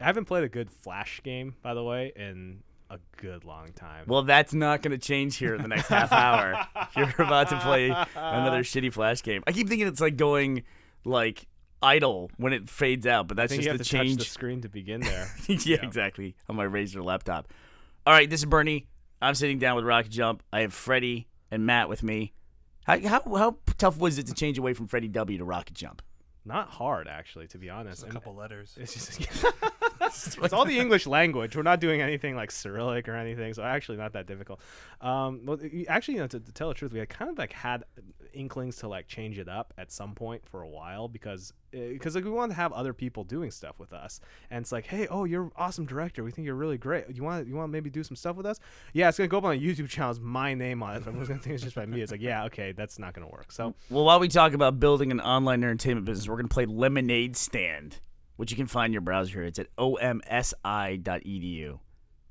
I haven't played a good Flash game, by the way, in a good long time. Well, that's not going to change here in the next half hour. You're about to play another shitty Flash game. I keep thinking it's like going like idle when it fades out, but that's I think just you have the to change. touch the screen to begin there. Yeah, exactly. On my Razer laptop. All right, this is Burnie. I'm sitting down with Rocket Jump. I have Freddie and Matt with me. How tough was it to change away from Freddie W to Rocket Jump? Not hard, actually, to be honest. Just a couple letters. It's just it's all the English language. We're not doing anything like Cyrillic or anything, so actually not that difficult. Well, actually, to tell the truth, we had kind of like had inklings to like change it up at some point for a while because like we wanted to have other people doing stuff with us, and it's like, hey, oh, you're an awesome director. We think you're really great. You want to maybe do some stuff with us? Yeah, it's gonna go up on a YouTube channel. It's my name on it. I'm gonna think it's just by me. It's like, yeah, okay, that's not gonna work. So, well, while we talk about building an online entertainment business, we're gonna play Lemonade Stand, which you can find in your browser here. It's at omsi.edu.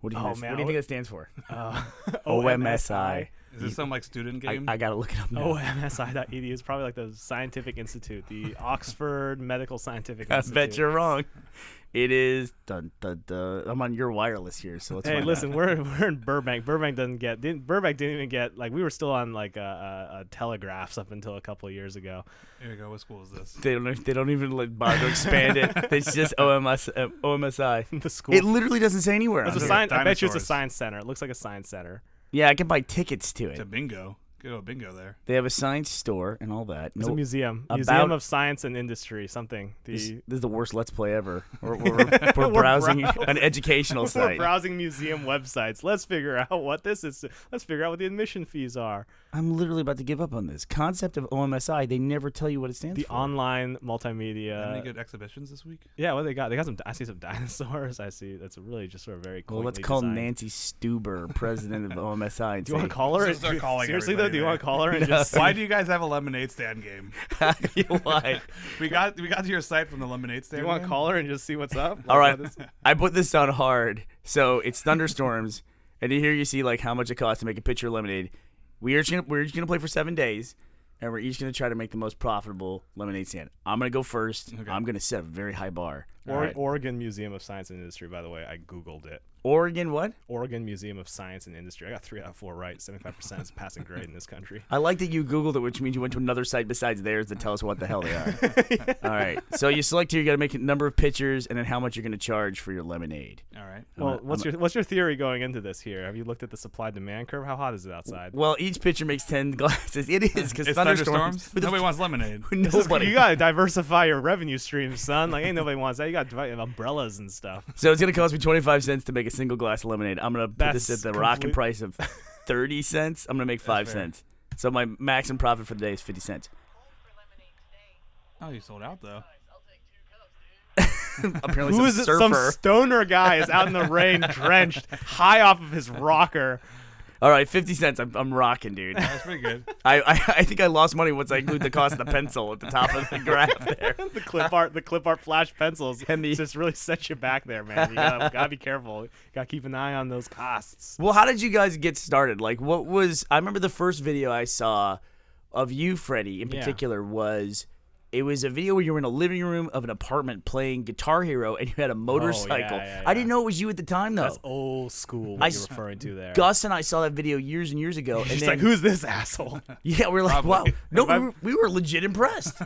What do you think that stands for? OMSI. Is this some like student game? I gotta look it up now. OMSI.edu is probably like the scientific institute, the Oxford Medical Scientific I Institute. bet you're wrong. It is. Dun, dun, dun. I'm on your wireless here, so let's. Hey, find listen, out. we're in Burbank. Burbank didn't even get like we were still on like a telegraphs up until a couple of years ago. Here you go. What school is this? They don't even like bother to expand it. It's just OMSI. The school. It literally doesn't say anywhere. It's on a here. science. I bet you it's a Dinosaurs. science center. It looks like a science center. Yeah, I can buy tickets to It's a it. bingo. Go to bingo there. They have a science store and all that. It's a museum. about- Museum of Science and Industry. Something. This is the worst Let's Play ever. We're browsing an educational We're site. browsing museum websites. Let's figure out what this is. Let's figure out what the admission fees are. I'm literally about to give up on this concept of OMSI. They never tell you what it stands The for. online multimedia. Any good exhibitions this week? Yeah, what they got? They got some. I see some dinosaurs. I see. That's really just sort of very cool. Well, let's call Nancy Stuber president of OMSI. And Do you want say, to call her? Let's start calling Seriously though, everybody do you want to there. call her and just? Why do you guys have a lemonade stand game? Why? We got to your site from the lemonade Do stand. you want to game? call her and just see what's up? All right, What is- I put this on hard. So it's thunderstorms, and here you see like how much it costs to make a pitcher of lemonade. We're each gonna play for 7 days, and we're each gonna try to make the most profitable lemonade stand. I'm gonna go first. Okay. I'm gonna set a very high bar. All right. Oregon Museum of Science and Industry. By the way, I googled it. Oregon, what? Oregon Museum of Science and Industry. I got 3 out of 4 right. 75% is passing grade in this country. I like that you Googled it, which means you went to another site besides theirs to tell us what the hell they are. All right. So you select here. You got to make a number of pitchers, and then how much you're going to charge for your lemonade. All right. Well, what's your theory going into this here? Have you looked at the supply-demand curve? How hot is it outside? Well, each pitcher makes 10 glasses. It is because It's thunderstorms. thunderstorms. Nobody wants lemonade. Nobody. You gotta diversify your revenue streams, son. Like ain't nobody wants that. You got umbrellas and stuff. So it's going to cost me 25 cents to make a single glass of lemonade. I'm going to put this That's at the rocking complete- price of 30 cents. I'm going to make 5 fair. cents. So my maximum profit for the day is 50 cents. Oh, you sold out though. Apparently Who some is it? Some surfer. stoner guy is out in the rain, drenched, high off of his rocker. All right, 50 cents. I'm rocking, dude. That's pretty good. I think I lost money once I include the cost of the pencil at the top of the graph there. The clip art flash pencils And the- just really set you back there, man. You gotta be careful. You gotta keep an eye on those costs. Well, how did you guys get started? Like, what was... I remember the first video I saw of you, Freddie, in Yeah. particular, was... It was a video where you were in a living room of an apartment playing Guitar Hero, and you had a motorcycle. yeah, I didn't know it was you at the time, though. That's old school. What you're referring to there. Gus and I saw that video years and years ago. And She's then, like, who's this asshole? yeah, we're like, Probably. wow. No, we were legit impressed.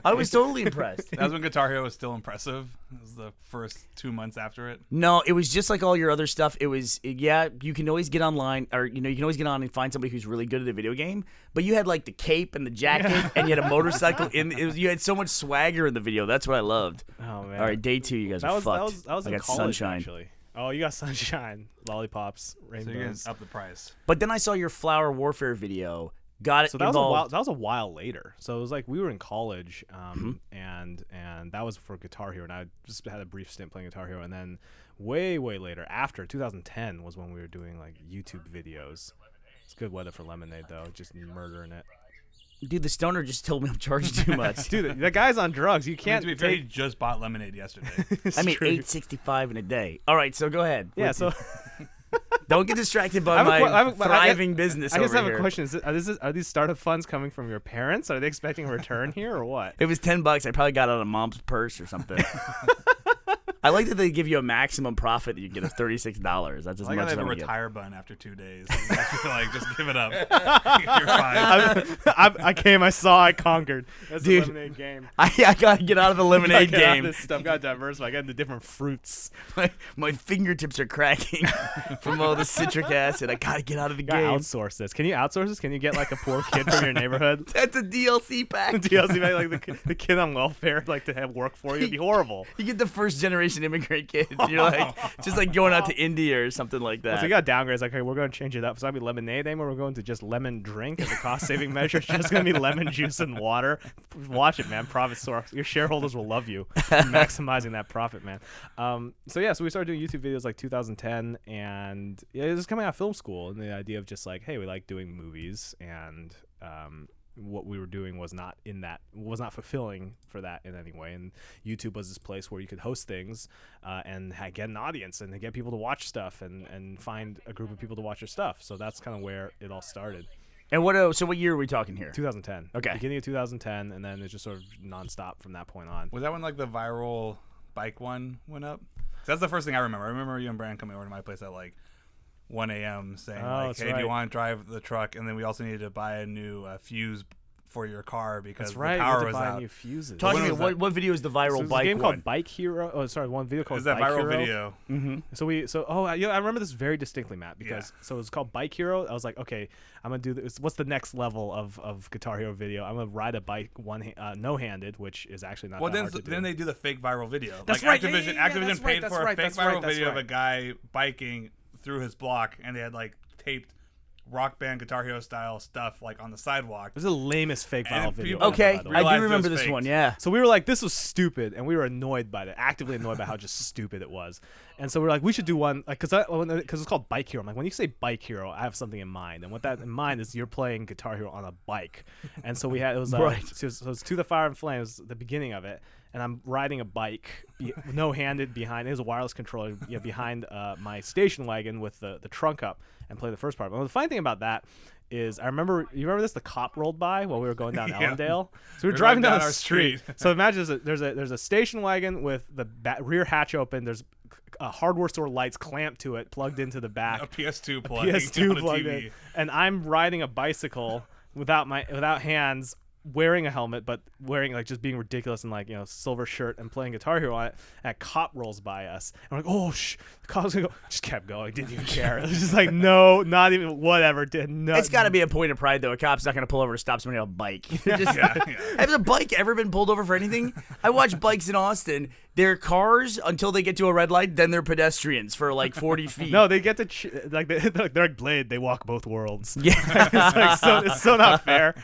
I was totally impressed. That was when Guitar Hero was still impressive. It was the first 2 months after it. No, it was just like all your other stuff. It was, yeah, you can always get online, or, you can always get on and find somebody who's really good at a video game. But you had, like, the cape and the jacket, and you had a motorcycle. You had so much swagger in the video. That's what I loved. Oh man. All right, day 2, you guys are fucked. That was I in got college, sunshine. actually. Oh, you got sunshine, lollipops, So you're rainbows. gonna up the price. But then I saw your Flower Warfare video. Got it So that was a while. involved. That was a while later. So it was like we were in college, Mm-hmm. and that was for Guitar Hero, and I just had a brief stint playing Guitar Hero, and then way later, after 2010, was when we were doing like YouTube videos. It's good weather for lemonade though, just murdering it. Dude, the stoner just told me I'm charging too much. Dude, the guy's on drugs. You I mean, can't to be fair, he take. just bought lemonade yesterday. It's I made true. $8.65 in a day. All right, so go ahead. Yeah. So Don't get distracted I by have a my que- I have a- I- thriving business I guess over I have here. a question. Are these startup funds coming from your parents? Are they expecting a return here or what? It was $10. I probably got it out of mom's purse or something. I like that they give you a maximum profit that you get of $36. That's as I like much how as they have I'm a gonna get. retire button after 2 days. You actually, like, just give it up. You're fine. I came, I saw, I conquered. That's Dude. the lemonade game. I gotta get out of the lemonade Get out of game. this stuff. Got diversify. Got into different fruits. My fingertips are cracking from all the citric acid. I gotta get out of the Gotta game. outsource this. Can you outsource this? Can you get like a poor kid from your neighborhood? That's a DLC pack. DLC, like the kid on welfare, like to have work for you. It'd be horrible. You get the first generation immigrant kid. You're like just like going out to India or something like that. So you got downgrades. Like, hey, we're going to change it up. So that'd be lemonade anymore. We're going to just lemon drink as a cost saving measure. It's just going to be lemon juice and water. Watch it, man. Profit source. Your shareholders will love you. Maximizing that profit, man. So we started doing YouTube videos like 2010, and it was coming out of film school, and the idea of just like, hey, we like doing movies, and what we were doing was not fulfilling for that in any way, and YouTube was this place where you could host things and get an audience and get people to watch stuff and find a group of people to watch your stuff. So that's kind of where it all started. And so what year are we talking here? 2010. Okay. Beginning of 2010, and then it's just sort of nonstop from that point on. Was that when like the viral bike one went up? That's the first thing I remember. I remember you and Brandon coming over to my place at like 1 a.m. saying like, "Hey, do you want to drive the truck?" And then we also needed to buy a new fuse for your car because That's right. the You had power to was buy out. new fuses. Talk to When me. was that? What video is the So viral there's a bike game one? called Bike Hero. Oh, sorry, one video called Is that Bike viral Hero. video? Mm-hmm. I remember this very distinctly, Matt, because so it was called Bike Hero. I was like, okay, I'm gonna do this. What's the next level of Guitar Hero video? I'm gonna ride a bike no-handed, which is actually not. Well, that hard to do. then they do the fake viral video. That's like right. Activision, Yeah, Activision that's paid right, for a fake that's viral right, that's video of right. a guy biking through his block, and they had like taped Rock Band Guitar Hero style stuff like on the sidewalk. It was the lamest fake viral And video. people- ever, Okay, by the way. I realized do it remember was this faked. one. Yeah. So we were like, this was stupid, and we were annoyed by it, actively annoyed by how just stupid it was. And so we're like, we should do one, like, because it's called Bike Hero. I'm like, when you say Bike Hero, I have something in mind, and what that in mind is you're playing Guitar Hero on a bike. And so it was Right. so it was To the Fire and Flames, the beginning of it, and I'm riding a bike, no-handed behind. It was a wireless controller behind my station wagon with the trunk up, and play the first part. But the funny thing about that is you remember this? The cop rolled by while we were going down Yeah. Ellendale. So we were We're driving down our the street. street. So imagine there's a station wagon with the rear hatch open. There's hardware store lights clamped to it, plugged into the back. A PS2 plug. PS2 plugged in, and I'm riding a bicycle without hands, wearing a helmet, but wearing just being ridiculous in silver shirt and playing Guitar Hero on it. And a cop rolls by us, and I'm like, oh the cop's gonna go. Just kept going, didn't even care. It was just like, no, not even whatever. Did no. It's got to be a point of pride, though. A cop's not going to pull over to stop somebody on a bike. They're just, Yeah. Has a bike ever been pulled over for anything? I watch bikes in Austin. They're cars until they get to a red light, then they're pedestrians for like 40 feet. No, they get to they're like Blade. They walk both worlds. Yeah. It's so not fair.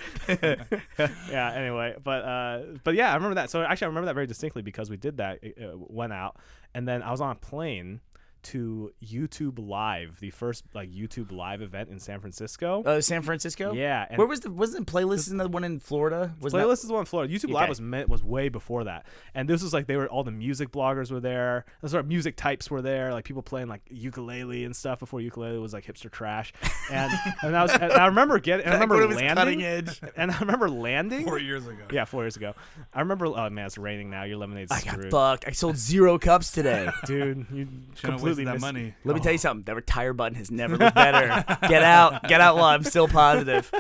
Yeah. Anyway, but yeah, I remember that. So actually, I remember that very distinctly because we did that. Went out, and then I was on a plane to YouTube Live, the first YouTube Live event in San Francisco. San Francisco? Yeah. And Where wasn't Playlist in the one in Florida? Playlist is the one in Florida. YouTube Live Okay. was way before that, and this was all the music bloggers were there. The sort of music types were there, like people playing ukulele and stuff before ukulele was hipster trash. And I remember landing. edge. And I remember landing 4 years ago. Yeah, 4 years ago. I remember. Oh man, it's raining now. Your lemonade's I screwed, got fucked. I sold 0 cups today. dude. You Shouldn't have completely wasted that missed money. Let me tell you something. That retire button has never looked better. Get out while I'm still positive.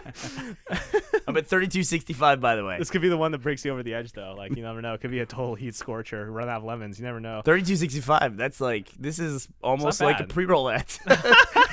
I'm at 32.65, by the way. This could be the one that breaks you over the edge, though. You never know. It could be a total heat scorcher. Run out of lemons. You never know. 32.65. That's this is almost not like a bad. pre-roll ad.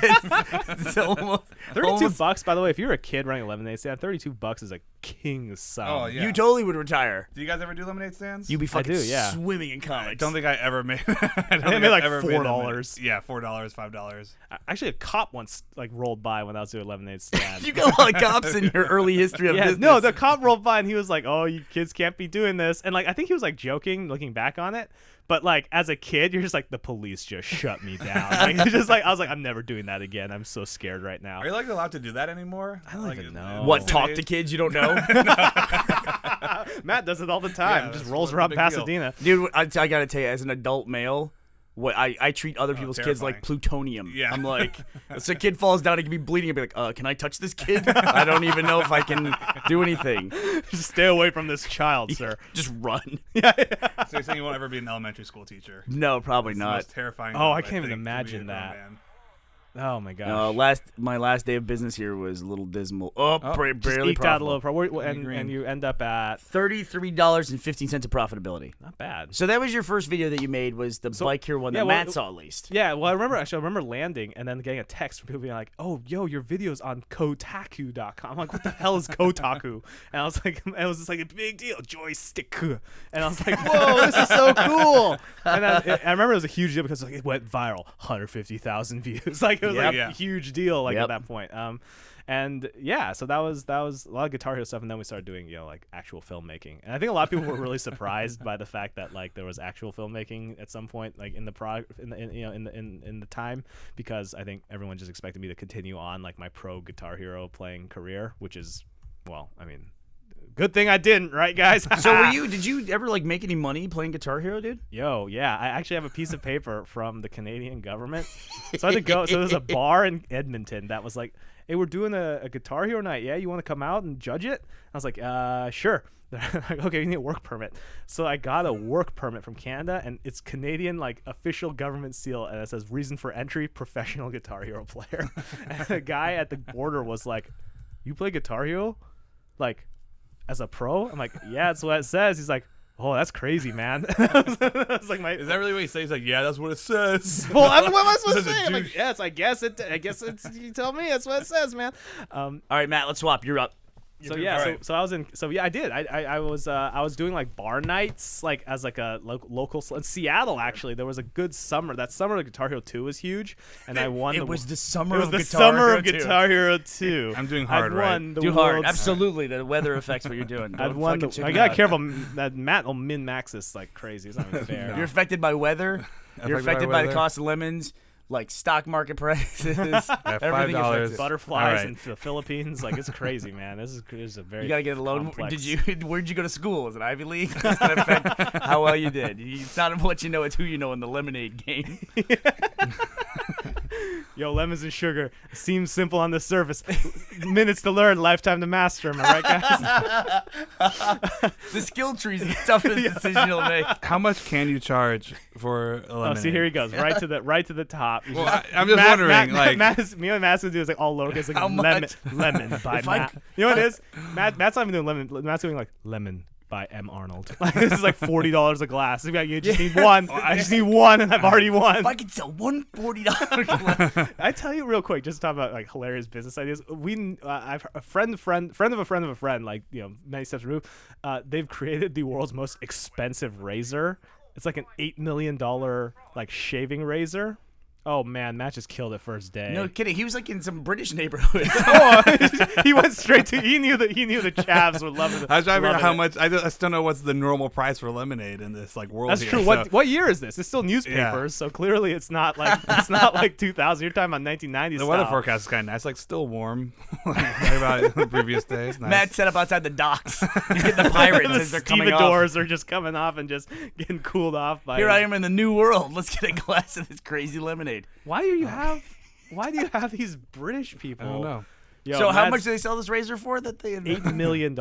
it's almost, 32 almost- bucks, by the way. If you're a kid running a lemonade stand, 32 bucks is a king's sum. Oh, yeah. You totally would retire. Do you guys ever do lemonade stands? You'd be fucking do, yeah. swimming in I comics. don't think I ever made. I don't I think made I've ever made them. $4. Yeah, $4, $5. Actually, a cop once rolled by when I was doing a lemonade stand. You got a lot of cops in your early history of Yeah, business. no, the cop rolled by and he was like, "Oh, you kids can't be doing this." And I think he was joking, looking back on it. But as a kid, you're just the police just shut me down. It's just I was like, I'm never doing that again. I'm so scared right now. Are you allowed to do that anymore? I don't even know. What, this talk age? to kids you don't know? Matt does it all the time. Yeah, just that's rolls a around big deal. Pasadena. Dude, I gotta tell you, as an adult male, what I treat other people's kids like plutonium. Yeah. I'm like, so a kid falls down, he can be bleeding, and be like, can I touch this kid? I don't even know if I can do anything. Just stay away from this child, sir. Just run. So you're saying you won't ever be an elementary school teacher? No, probably It's not. the most terrifying. Oh, job, I can't even think, to be a imagine grown that. man. Oh my gosh. My last day of business here was a little dismal. Barely Just eked out a little profitable. and you end up at $33.15 of profitability. not bad. So that was your first video that you made, was the Bike Hero one that Matt saw at least. Yeah, well, I remember landing and then getting a text from people being like, "Oh, yo, your video's on Kotaku.com." I'm like, "What the hell is Kotaku?" And I was like, "It was just like a big deal, joystick." And I was like, "Whoa, this is so cool!" And I remember it was a huge deal because like it went viral, 150,000 views. Like it was like a huge deal like at that point. And yeah, so that was a lot of Guitar Hero stuff, and then we started doing like actual filmmaking. And I think a lot of people were really surprised by the fact that like there was actual filmmaking at some point, like in the in the time, because I think everyone just expected me to continue on like my pro Guitar Hero playing career, which is, well, I mean, good thing I didn't, right, guys? So did you ever like make any money playing Guitar Hero, dude? Yo, yeah, I actually have a piece of paper from the Canadian government. So I had to go. So there's a bar in Edmonton that was like, "Hey, we're doing a Guitar Hero night. Yeah, you want to come out and judge it?" I was like, sure. They're like, "Okay, you need a work permit." So I got a work permit from Canada, and it's Canadian like official government seal, and it says reason for entry: professional Guitar Hero player. And the guy at the border was like, "You play Guitar Hero, like, as a pro?" I'm like, "Yeah, that's what it says." He's like, "Oh, that's crazy, man." I was like, Is that really what he says? He's like, yeah, that's what it says. Well, what am I supposed to say? I'm like, yes, I guess it's. You tell me. That's what it says, man. All right, Matt, let's swap. You're up. So yeah, so I was in. So yeah, I did. I was doing like bar nights, like as like a local in Seattle. Actually, there was a good summer. That summer, the Guitar Hero 2 was huge, and I won. It was the summer It was of the Guitar summer Hero of 2. Guitar Hero 2. I'm doing hard, I'd right? won the Do hard. world's- Absolutely. The weather affects what you're doing. I'd won. I gotta careful. That Matt will min max this like crazy. It's not even fair. You're affected by weather. You're affected by the cost of lemons, like stock market prices. Everything $5. affected. Butterflies in the Philippines, like it's crazy, man. This is a very. You gotta get a loan. complex- Where'd you go to school? Was it Ivy League? That's gonna affect how well you did. It's not what you know; it's who you know in the lemonade game. Yo, lemons and sugar seems simple on the surface. Minutes to learn, lifetime to master. Am I right, guys? The skill tree is the toughest decision you'll make. How much can you charge for a Oh, lemonade? see, here he goes, right to the top. Well, I'm just wondering, me and Matt's gonna do is like all lowercase, like How much? lemon by If I- Matt. You know what it is? Matt's not even doing lemon. Matt's doing like lemon by M. Arnold. Like this is like $40 a glass. You just need one. I just need one, and I've already won. If I could sell one $40 I tell you real quick, just to talk about like hilarious business ideas. I've a friend of a friend, like, you know, many steps removed. They've created the world's most expensive razor. It's like an $8 million like shaving razor. Oh man, Matt just killed it first day. No kidding. He was like in some British neighborhood. He went straight to. He knew the chavs would love it. I was trying to figure out how much. I just don't know what's the normal price for lemonade in this like world. That's here, true. so. What year is this? It's still newspapers, so clearly it's not like 2000. You're talking about 1990s. The weather forecast is kind of nice. Like still warm. Like about the previous days. Nice. Matt set up outside the docks. He's getting the pirates as they're coming off. Stevedores are just coming off and just getting cooled off by. Here I am in the new world. Let's get a glass of this crazy lemonade. Why do you have these British people? I don't know. Yo, So how Matt's much do they sell this razor for? That they $8 million.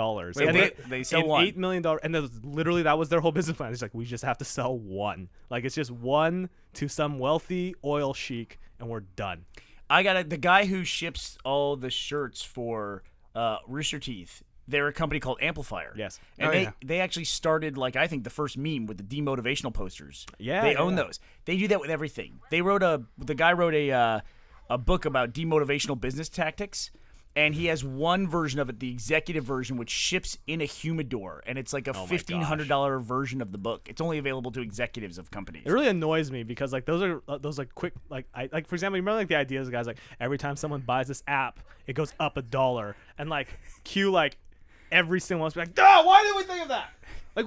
they sell one. $8 million, and that was their whole business plan. It's like, we just have to sell one. Like, it's just one to some wealthy oil sheik, and we're done. I got the guy who ships all the shirts for Rooster Teeth. They're a company called Amplifier. Yes. And they actually started, like, I think the first meme with the demotivational posters. Yeah, They yeah, own yeah. those. They do that with everything. The guy wrote a book about demotivational business tactics, and he has one version of it, the executive version, which ships in a humidor, and it's like a $1,500 version of the book. It's only available to executives of companies. It really annoys me because like those are quick, like for example, you remember like the ideas of guys like every time someone buys this app it goes up $1, and like Q like every single one's like, duh, why didn't we think of that? Like,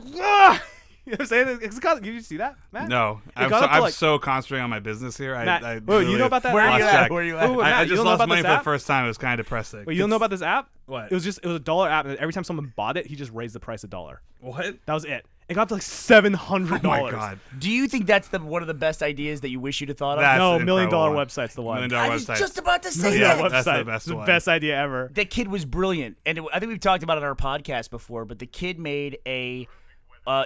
you know what I'm saying? Did you see that, Matt? No, It I'm so concentrating on my business here. Matt, I wait, really you know about that? Where are you lost at? track. Where are you at? Wait, I Matt, you just don't know lost about money this for the app? first time. It was kind of depressing. Wait, you don't know about this app? What? It was a $1 app, and every time someone bought it, he just raised the price $1. What? That was it. It got to like $700. Oh my god! Do you think that's one of the best ideas that you wish you'd have thought of? That's No, an $1 million incredible one. website's the one. $1 million I was website. just about to say Yeah, that. that's the Website. best the one. best idea ever. That kid was brilliant, and I think we've talked about it on our podcast before. But the kid made a.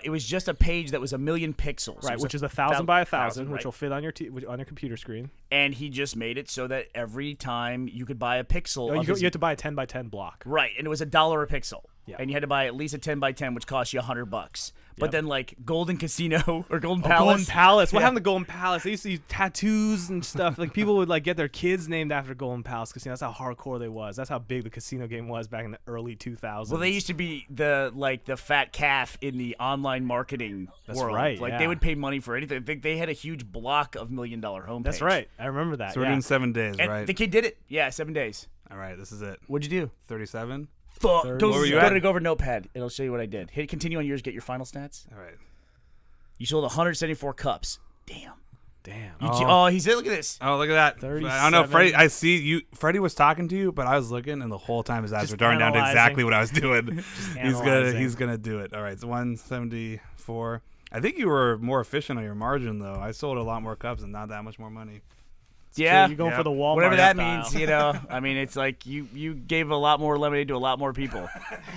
It was just a page that was 1 million pixels, Right, It was which is 1,000 by 1,000, which right? will fit on your on your computer screen. And he just made it so that every time you could buy a pixel, You of his- have to buy a 10 by 10 block. right, and it was $1 a pixel, Yeah. and you had to buy at least a 10 by 10, which cost you $100. But Yep. then like Golden Casino or Golden Oh, Palace, Golden Palace. What Yeah. happened to Golden Palace? They used to use tattoos and stuff. Like people would like get their kids named after Golden Palace Casino. That's how hardcore they was. That's how big the casino game was back in the early 2000s. Well, they used to be the fat calf in the online marketing That's world. right, Like yeah. they would pay money for anything. I think they had a huge block of $1 million homepage. That's right. I remember that. So we're yeah. doing 7 days, And right? the kid did it. Yeah, 7 days. All right, this is it. What'd you do? 37. Fuck. Thirty. Go, What were you go at? to over Notepad. It'll show you what I did. Hit continue on yours. Get your final stats. All right. You sold 174 cups. Damn. Damn. Oh, he said, look at this. Oh, look at that. 37. I don't know, Freddie. I see you. Freddie was talking to you, but I was looking, and the whole time his eyes Just were darting down to analyzing. exactly what I was doing. analyzing. He's gonna do it. All right, it's 174. I think you were more efficient on your margin, though. I sold a lot more cups and not that much more money. Yeah. You're going Yeah. for the Walmart Whatever that style. means, you know. I mean, it's like you gave a lot more lemonade to a lot more people.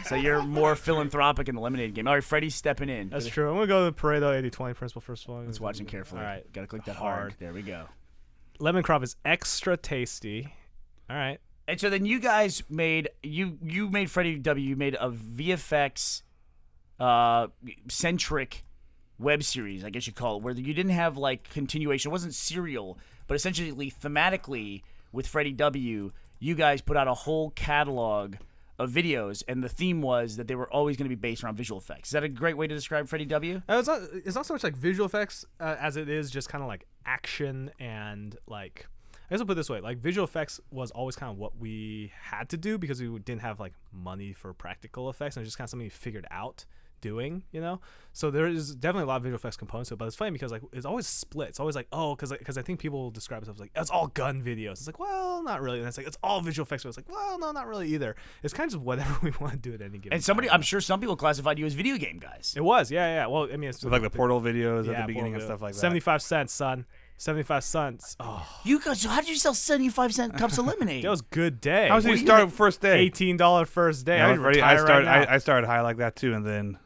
So you're more philanthropic in the lemonade game. All right, Freddie's stepping in. That's true. I'm going to go to the Pareto 80-20 principle first of all. Let's watch him carefully. All right. Got to click that Hard. hard. There we go. Lemon crop is extra tasty. All right. And so then you guys made you made Freddie W. You made a VFX centric web series, I guess you call it, where you didn't have like continuation. It wasn't serial, but essentially thematically with Freddie W. You guys put out a whole catalog of videos, and the theme was that they were always going to be based around visual effects. Is that a great way to describe Freddie W? It's not so much like visual effects as it is just kind of like action and like. I guess I'll put it this way: like visual effects was always kind of what we had to do because we didn't have like money for practical effects, and it was just kind of something we figured out doing, you know. So there is definitely a lot of visual effects components to it, but it's funny because like it's always split. It's always like, oh, because I think people describe themselves like it's all gun videos. It's like, well, not really. And it's like it's all visual effects. But it's like, well, no, not really either. It's kind of just whatever we want to do at any given. And somebody, time. I'm sure some people classified you as video game guys. It was, yeah. Well, I mean, it's With like the Portal videos at yeah, the beginning and Portal stuff like that. 75 cents, son. 75 cents. Oh, You guys, how did you sell 75-cent cups of lemonade? that was a good day. How was you start first day? $18 first day. Yeah, I would Freddie, retire right now. I started high like that too, and then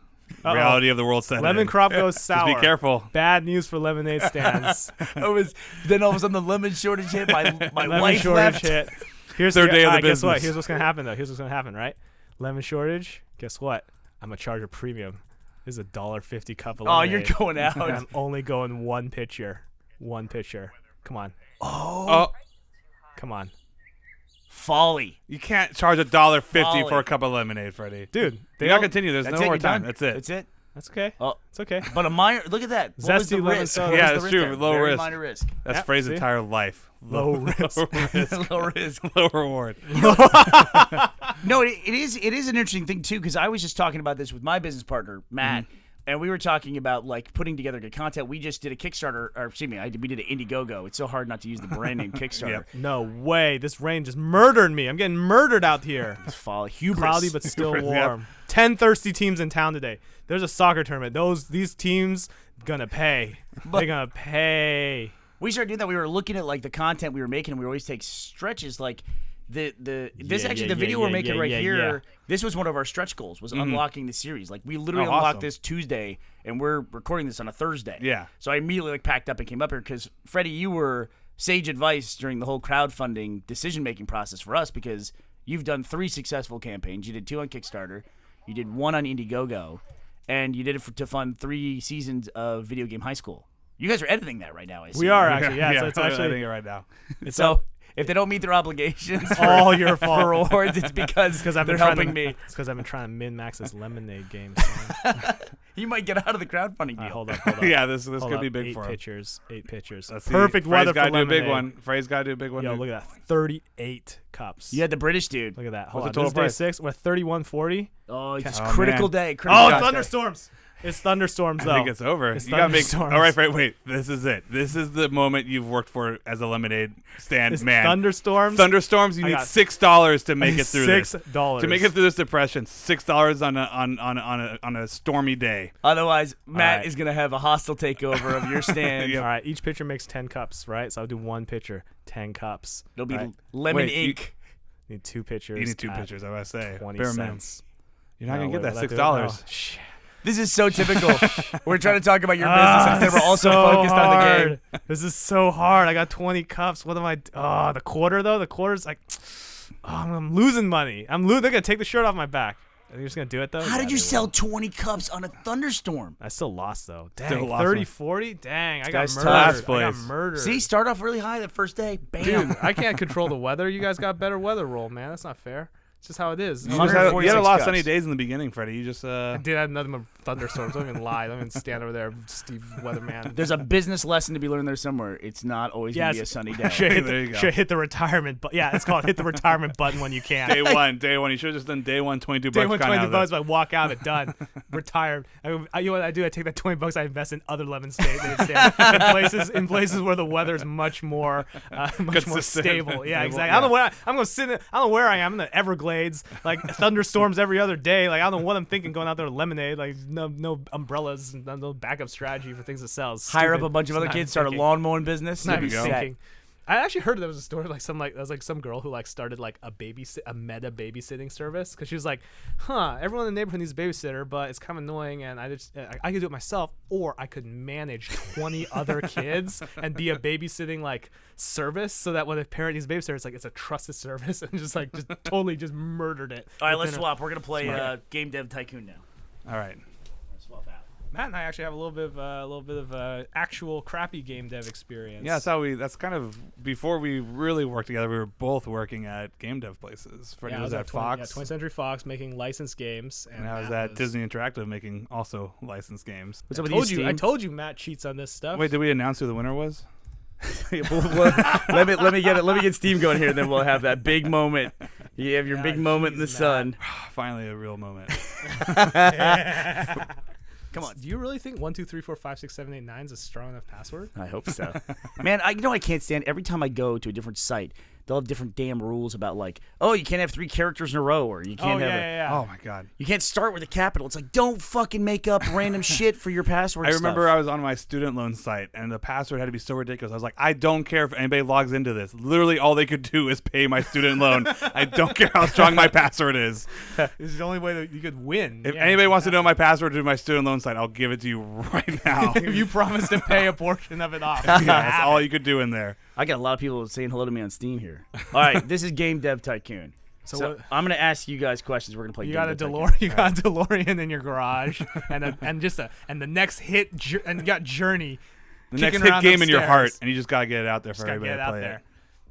Uh-oh. reality of the world set Lemon in. crop goes sour. Just be careful. Bad news for lemonade stands. Then all of a sudden the lemon shortage hit. My Lemon wife shortage left. hit. Here's Third day of the Guess what? business. Here's what's gonna happen though. Here's what's gonna happen, right? Lemon shortage. Guess what? I'm gonna charge a premium. This is $1.50 cup of Oh, lemonade. you're going out. And I'm only going one pitcher. One pitcher. Come on. Oh, Come on. Folly. you can't charge $1.50 Folly. for a cup of lemonade, Freddie. Dude, They gotta continue. There's That's no it, more you're time. done. That's it. That's it. that's okay. Oh, It's okay. but a minor. Look at that. What was Zesty the lemon risk? soda. What Yeah, was that's the true. risk there? Low Very risk. minor risk. That's Yep, Freddie's see? entire life. Low risk. Low risk. Low risk. Low reward. No, it is an interesting thing too, because I was just talking about this with my business partner Matt, and we were talking about like putting together good content. We just did a Kickstarter, or excuse me, we did an IndieGoGo. It's so hard not to use the brand name Kickstarter. Yep. No way. This rain just murdered me. I'm getting murdered out here. It's folly, hubris. Cloudy but still Yep. warm. 10 thirsty teams in town today. There's a soccer tournament. These teams gonna pay. They're gonna pay. We started doing that. We were looking at like the content we were making, and we always take stretches like. The video we're making right here. yeah. This was one of our stretch goals, was unlocking the series. Like we literally Oh, unlocked awesome. this Tuesday, and we're recording this on a Thursday. Yeah. So I immediately like packed up and came up here because Freddie, you were sage advice during the whole crowdfunding decision making process for us because you've done 3 successful campaigns. You did 2 on Kickstarter, you did 1 on IndieGoGo, and you did it to fund 3 seasons of Video Game High School. You guys are editing that right now. I see. We are actually. Yeah, so it's I'm actually editing it right now. So if they don't meet their obligations, all your fault. for rewards, it's because I've they're been trying helping to, me. It's because I've been trying to min-max this lemonade game. You might get out of the crowdfunding deal. Hold up. Yeah, this Hold could up. be big 8 for him. pitchers. 8 pitchers. Let's see. Perfect Frey's weather for gotta do a lemonade. big one. Frey's got to do a big one. Yo, look at that. 38 cups. You had the British dude. Look at that. Hold What's on. the This total is day price? 6. We're 31.40. Oh, it's Oh, critical man. day. Critical Oh, day. thunderstorms. It's thunderstorms though. I think it's over. It's You gotta make. thunderstorms. All right. Wait. This is it. This is the moment you've worked for as a lemonade stand It's man. thunderstorms. Thunderstorms. You I need got $6 to make it through this. $6 To make it through this depression. $6 on a stormy day. Otherwise, Matt right. is gonna have a hostile takeover of your stand. All right, each pitcher makes 10 cups, right? So I'll do one pitcher, 10 cups. It'll be right? lemon Wait, ink. Need 2 pitchers. You need 2 at pitchers. I was say 20 bare minimum. cents. You're not No, gonna get wait, that will I do it? $6. Oh, shit. This is so typical. We're trying to talk about your business instead we're also so focused on the game. hard. This is so hard. I got 20 cups. What am I? Oh, the quarter though. The quarter's like, I'm losing money. They're gonna take the shirt off my back. Are you just gonna do it though? How Yeah, did you they sell will. 20 cups on a thunderstorm? I still lost though. Dang, Still lost 30, one. 40? Dang, I got guy's murdered. tough. Last I got place. murdered. See, start off really high that first day. Bam. Dude, I can't control the weather. You guys got better weather roll, man. That's not fair. It's just how it is. You had a 146 lot of cups. sunny days in the beginning, Freddie. You just I did have nothing but thunderstorms. Don't even lie. Don't even stand over there, Steve Weatherman. There's a business lesson to be learned there somewhere. It's not always going to be a sunny day. There you go. Should hit the retirement button. Yeah, it's called hit the retirement button when you can. day one. You should have just done day one, 22 Day bucks. one, kinda 20 out of bucks. I walk out of it, done. Retired. You know what I do? I take that 20 bucks. I invest in other lemon stands in places where the weather's much more Consistent. stable. Yeah, Stable, exactly. yeah. I don't know where I'm gonna sit. I don't know where I am. I'm in the Everglades. Like thunderstorms every other day. Like I don't know what I'm thinking going out there with lemonade. Like no umbrellas, and no backup strategy for things to sell. It's Hire up stupid. a bunch of It's other not kids, start a thinking. lawn mowing business. Not You'll even be set. thinking. I actually heard there was a story there was like some girl who like started like a meta babysitting service because she was like, everyone in the neighborhood needs a babysitter, but it's kind of annoying, and I could do it myself, or I could manage 20 other kids and be a babysitting like service, so that when a parent needs a babysitter, it's a trusted service, and just totally just murdered it. All right, let's within swap. We're going to play Game Dev Tycoon now. All right. Swap out. Matt and I actually have a little bit of actual crappy game dev experience. Yeah, that's kind of before we really worked together. We were both working at game dev places. Freddie was at Fox. Yeah, 20th Century Fox making licensed games, and I was at Disney Interactive making also licensed games. What's up with you, I Steve? told you Matt cheats on this stuff. Wait, did we announce who the winner was? let me get Steve going here, then we'll have that big moment. You have your big moment in the jeez, sun. Finally, a real moment. Come on. Do you really think 1, 2, 3, 4, 5, 6, 7, 8, 9 is a strong enough password? I hope so. Man, I can't stand every time I go to a different site, they'll have different damn rules about like, oh, you can't have 3 characters in a row, or you can't Oh my god. you can't start with a capital. It's like, don't fucking make up random shit for your password. I remember stuff. I was on my student loan site and the password had to be so ridiculous. I was like, I don't care if anybody logs into this. Literally all they could do is pay my student loan. I don't care how strong my password is. This is the only way that you could win. If anybody wants to know my password to my student loan site, I'll give it to you right now. if you promise to pay a portion of it off. Yeah, that's all you could do in there. I got a lot of people saying hello to me on Steam here. All right, this is Game Dev Tycoon. So So what- I'm gonna ask you guys questions. We're gonna play. You Game got a Dev Tycoon. DeLorean. You got a DeLorean in your garage, and the next hit, and you got Journey. The next kicking hit around game in your upstairs. heart, and you just gotta get it out there for Just gotta everybody get it to out play there. it.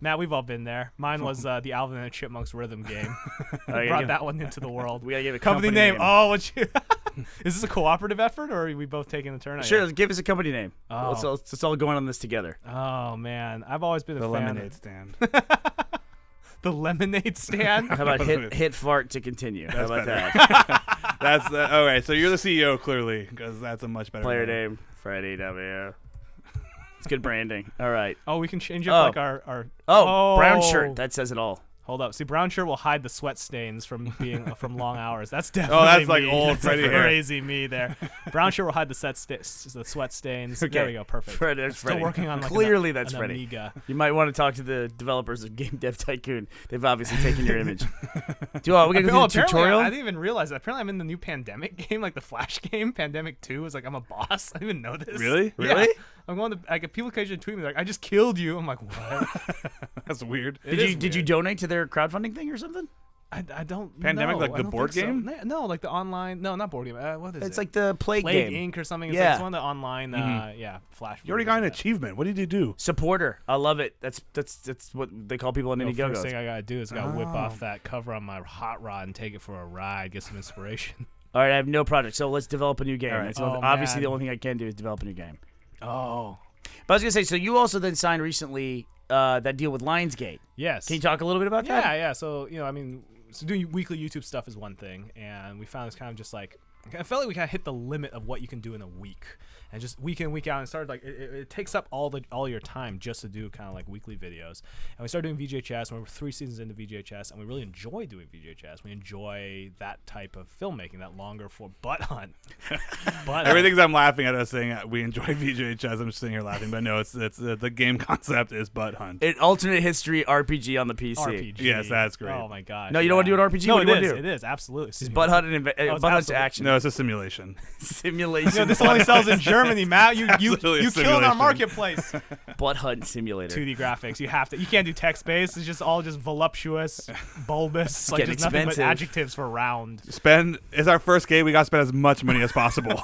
Matt, we've all been there. Mine was the Alvin and the Chipmunks rhythm game. yeah, Brought yeah. that one into the world. We gotta give a company name. Oh, what you? Is this a cooperative effort, or are we both taking the turn? Sure, give us a company name. Oh. Let's all go on this together. Oh man, I've always been a The fan. lemonade stand. The lemonade stand. How about hit fart to continue? How about better. that? That's all right. So you're the CEO clearly, because that's a much better Player name. name Freddie W. It's good branding. All right. Oh, we can change up Oh. like our. Oh, brown shirt. That says it all. Hold up. See, brown shirt will hide the sweat stains from being from long hours. That's definitely that's like me. old That's Freddie hair. crazy me there. Brown shirt will hide the sweat stains. There we go. Perfect. Freddie, that's Still Freddie. working on like Clearly an that's Freddie. Amiga. You might want to talk to the developers of Game Dev Tycoon. They've obviously taken your image. We're gonna go through the tutorial. I didn't even realize that. Apparently, I'm in the new Pandemic game, like the Flash game. Pandemic 2 is like I'm a boss. I didn't even know this. Really? Yeah. Really? I'm going to like people occasionally tweet me like I just killed you. I'm like what? That's weird. Did you donate to their crowdfunding thing or something? I don't. Pandemic, know. like I the don't board think so. game? No, like the online. No, not board game. What is it? It's like the Plague Plague game. Inc. or something. It's, Yeah. like, it's one of the online. Flash. You already got an achievement. What did you do? Supporter. I love it. That's what they call people on The IndieGoGo. first thing I gotta do is gotta whip Oh. off that cover on my hot rod and take it for a ride, get some inspiration. All right, I have no project, so let's develop a new game. All right. That's the only- Oh, obviously, man. the only thing I can do is develop a new game. Oh. But I was gonna say, so you also then signed recently that deal with Lionsgate. Yes. Can you talk a little bit about that? Yeah. So I mean, so doing weekly YouTube stuff is one thing, and we found it's kind of just like I felt like we kind of hit the limit of what you can do in a week, and just week in, week out, and started like it takes up all your time just to do kind of like weekly videos. And we started doing VJChess, and we're 3 seasons into VJChess, and we really enjoy doing VJChess. We enjoy that type of filmmaking, that longer form butt hunt. Everything's I'm laughing at us saying we enjoy VJChess. I'm just sitting here laughing, but no, it's the game concept is butt hunt. An alternate history RPG on the PC. RPG. Yes, that's great. Oh my gosh. No, you don't want to do an RPG? No, what do you want to do? It is absolutely. It's butt hunt and butt hunt to action. No, it's a simulation. Simulation. This only sells in Germany, Matt. You Absolutely a killed our simulation. marketplace. Butt hunt simulator. 2D graphics. You can't do text based. It's just all just voluptuous, bulbous, like getting just nothing but expensive. adjectives for round. It's our first game. We got to spend as much money as possible.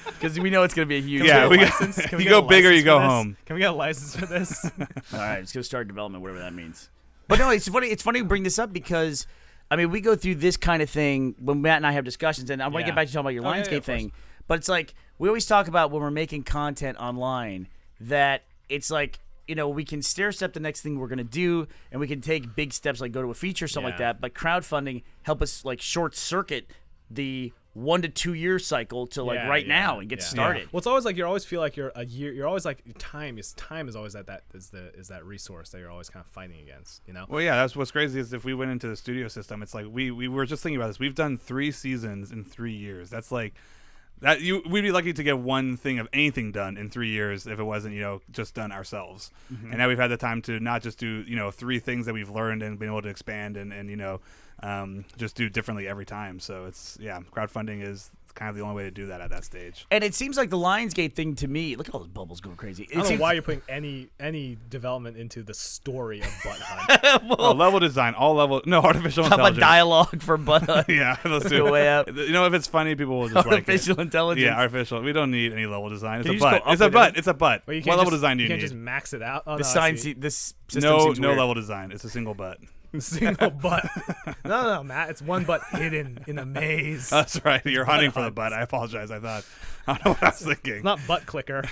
Because we know it's going to be a huge. Yeah, we License? Can we you get a go big or license you go for this? home. Can we get a license for this? All right, it's going to start development, whatever that means. But no, it's funny. It's funny to bring this up because, I mean, we go through this kind of thing when Matt and I have discussions, and I want to get back to talking about your Lionsgate thing. But it's like we always talk about when we're making content online that it's like, you know, we can stair step the next thing we're going to do, and we can take big steps like go to a feature or something like that. But crowdfunding help us like short circuit the 1 to 2 year cycle to like now and get started. Well, it's always like you always feel like you're a year. You're always like time is always that resource that you're always kind of fighting against. You know. Well, yeah, that's what's crazy is if we went into the studio system, it's like we were just thinking about this. We've done 3 seasons in 3 years. That's like that. We'd be lucky to get one thing of anything done in 3 years if it wasn't just done ourselves. Mm-hmm. And now we've had the time to not just do 3 things that we've learned and been able to expand and just do differently every time. So it's crowdfunding is kind of the only way to do that at that stage. And it seems like the Lionsgate thing to me. Look at all those bubbles going crazy. I don't know why you're putting any development into the story of Butt Hunt. Level design, artificial How about intelligence. dialogue for Butt Hunt? Yeah, let's do Go it. way up. If it's funny, people will just Artificial like it. intelligence. Yeah, artificial. We don't need any level design. It's Can a you just butt. go It's a up or butt. down? It's a butt. Well, What level design do you you can't need? just max it out. Oh, This system No seems weird. level design. It's a single butt. Single butt. No, Matt. It's one butt hidden in a maze. That's right. You're hunting for the butt. I apologize. I don't know what I was thinking. It's not butt clicker.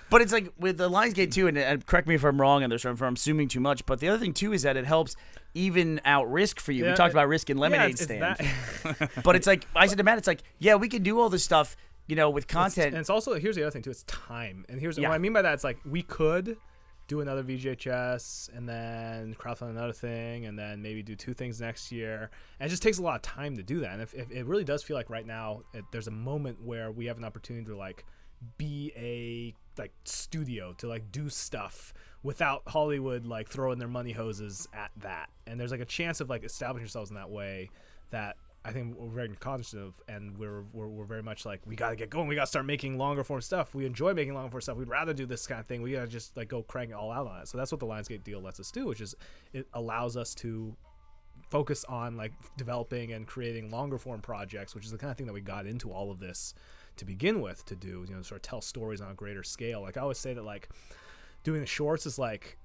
But it's like with the Lionsgate too, and correct me if I'm wrong on this, or if I'm assuming too much. But the other thing too is that it helps even out risk for you. Yeah, we talked about risk in lemonade it's stand, that. but it's like I said to Matt, it's like we can do all this stuff, with content. And it's also here's the other thing too. It's time, and here's what I mean by that. It's like we could do another VJHS and then crowdfund another thing and then maybe do 2 things next year. And it just takes a lot of time to do that. And if it really does feel like right now there's a moment where we have an opportunity to like be a like studio to like do stuff without Hollywood like throwing their money hoses at that. And there's like a chance of like establishing ourselves in that way that I think we're very conscious of, and we're very much like we gotta get going. We gotta start making longer form stuff. We enjoy making longer form stuff. We'd rather do this kind of thing. We gotta just like go crank it all out on it. So that's what the Lionsgate deal lets us do, which is it allows us to focus on like developing and creating longer form projects, which is the kind of thing that we got into all of this to begin with to do. Sort of tell stories on a greater scale. Like I always say that like doing the shorts is like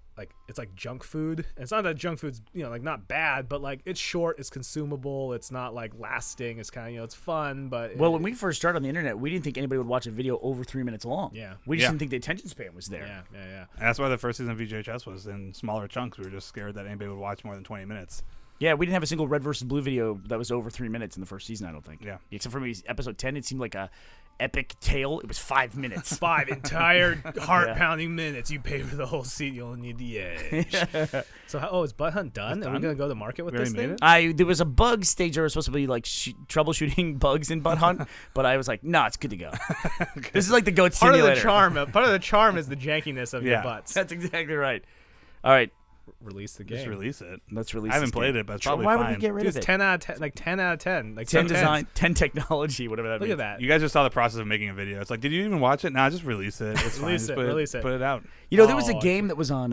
it's like junk food. And it's not that junk food's like not bad, but like it's short, it's consumable, it's not like lasting, it's kind of it's fun. But when we first started on the internet, we didn't think anybody would watch a video over 3 minutes long. We just didn't think the attention span was there. Yeah. And that's why the first season of VJHS was in smaller chunks. We were just scared that anybody would watch more than 20 minutes. Yeah, we didn't have a single red versus blue video that was over 3 minutes in the first season, I don't think. Yeah. Except for maybe episode 10, it seemed like a epic tale. It was 5 minutes. 5 entire heart-pounding minutes. You pay for the whole seat, you only need the edge. So, is Butt Hunt done? Are we going to go to market with this thing? There was a bug stage where it was supposed to be like troubleshooting bugs in Butt Hunt, but I was like, no, it's good to go. This is like the goat simulator. Part of the charm is the jankiness of your butts. That's exactly right. All right. Release the game. Just release it. Let's release. I haven't played it, but it's probably why fine. would we get rid of it? 10 out of 10, like 10 out of 10, like 10 design, 10 technology, whatever that means. Look at that. You guys just saw the process of making a video. It's like, did you even watch it? Nah, just release it. It's Release fine. it, Just release it. Put it out. There was a game that was on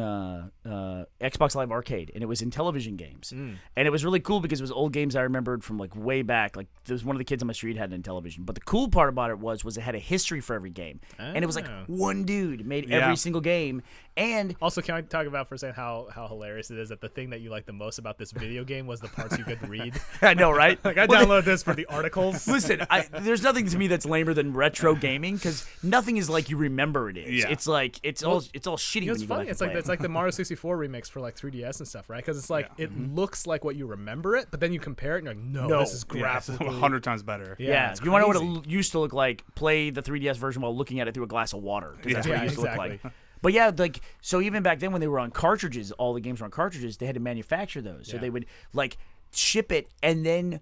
Xbox Live Arcade, and it was in television games. And it was really cool because it was old games I remembered from like way back. Like there was one of the kids on my street had it in television. But the cool part about it was it had a history for every game. And it was like one dude made every single game. And also, can I talk about for a second how how hilarious it is that the thing that you like the most about this video game was the parts you could read. I know, right? Like, I downloaded this for the articles. Listen, there's nothing to me that's lamer than retro gaming because nothing is like you remember it is. Yeah. It's like it's all shitty. You know, when it's you go funny. back It's and like play it's like the Mario 64 remix for like 3DS and stuff, right? Because it's like it looks like what you remember it, but then you compare it and you're like, no, this is Yeah, it's graphically 100 times better. Yeah, it's you want to know crazy. what it used to look like? Play the 3DS version while looking at it through a glass of water. 'Cause that's what it used to look like. But yeah, like so even back then when they were on cartridges, all the games were on cartridges. They had to manufacture those, so they would like ship it and then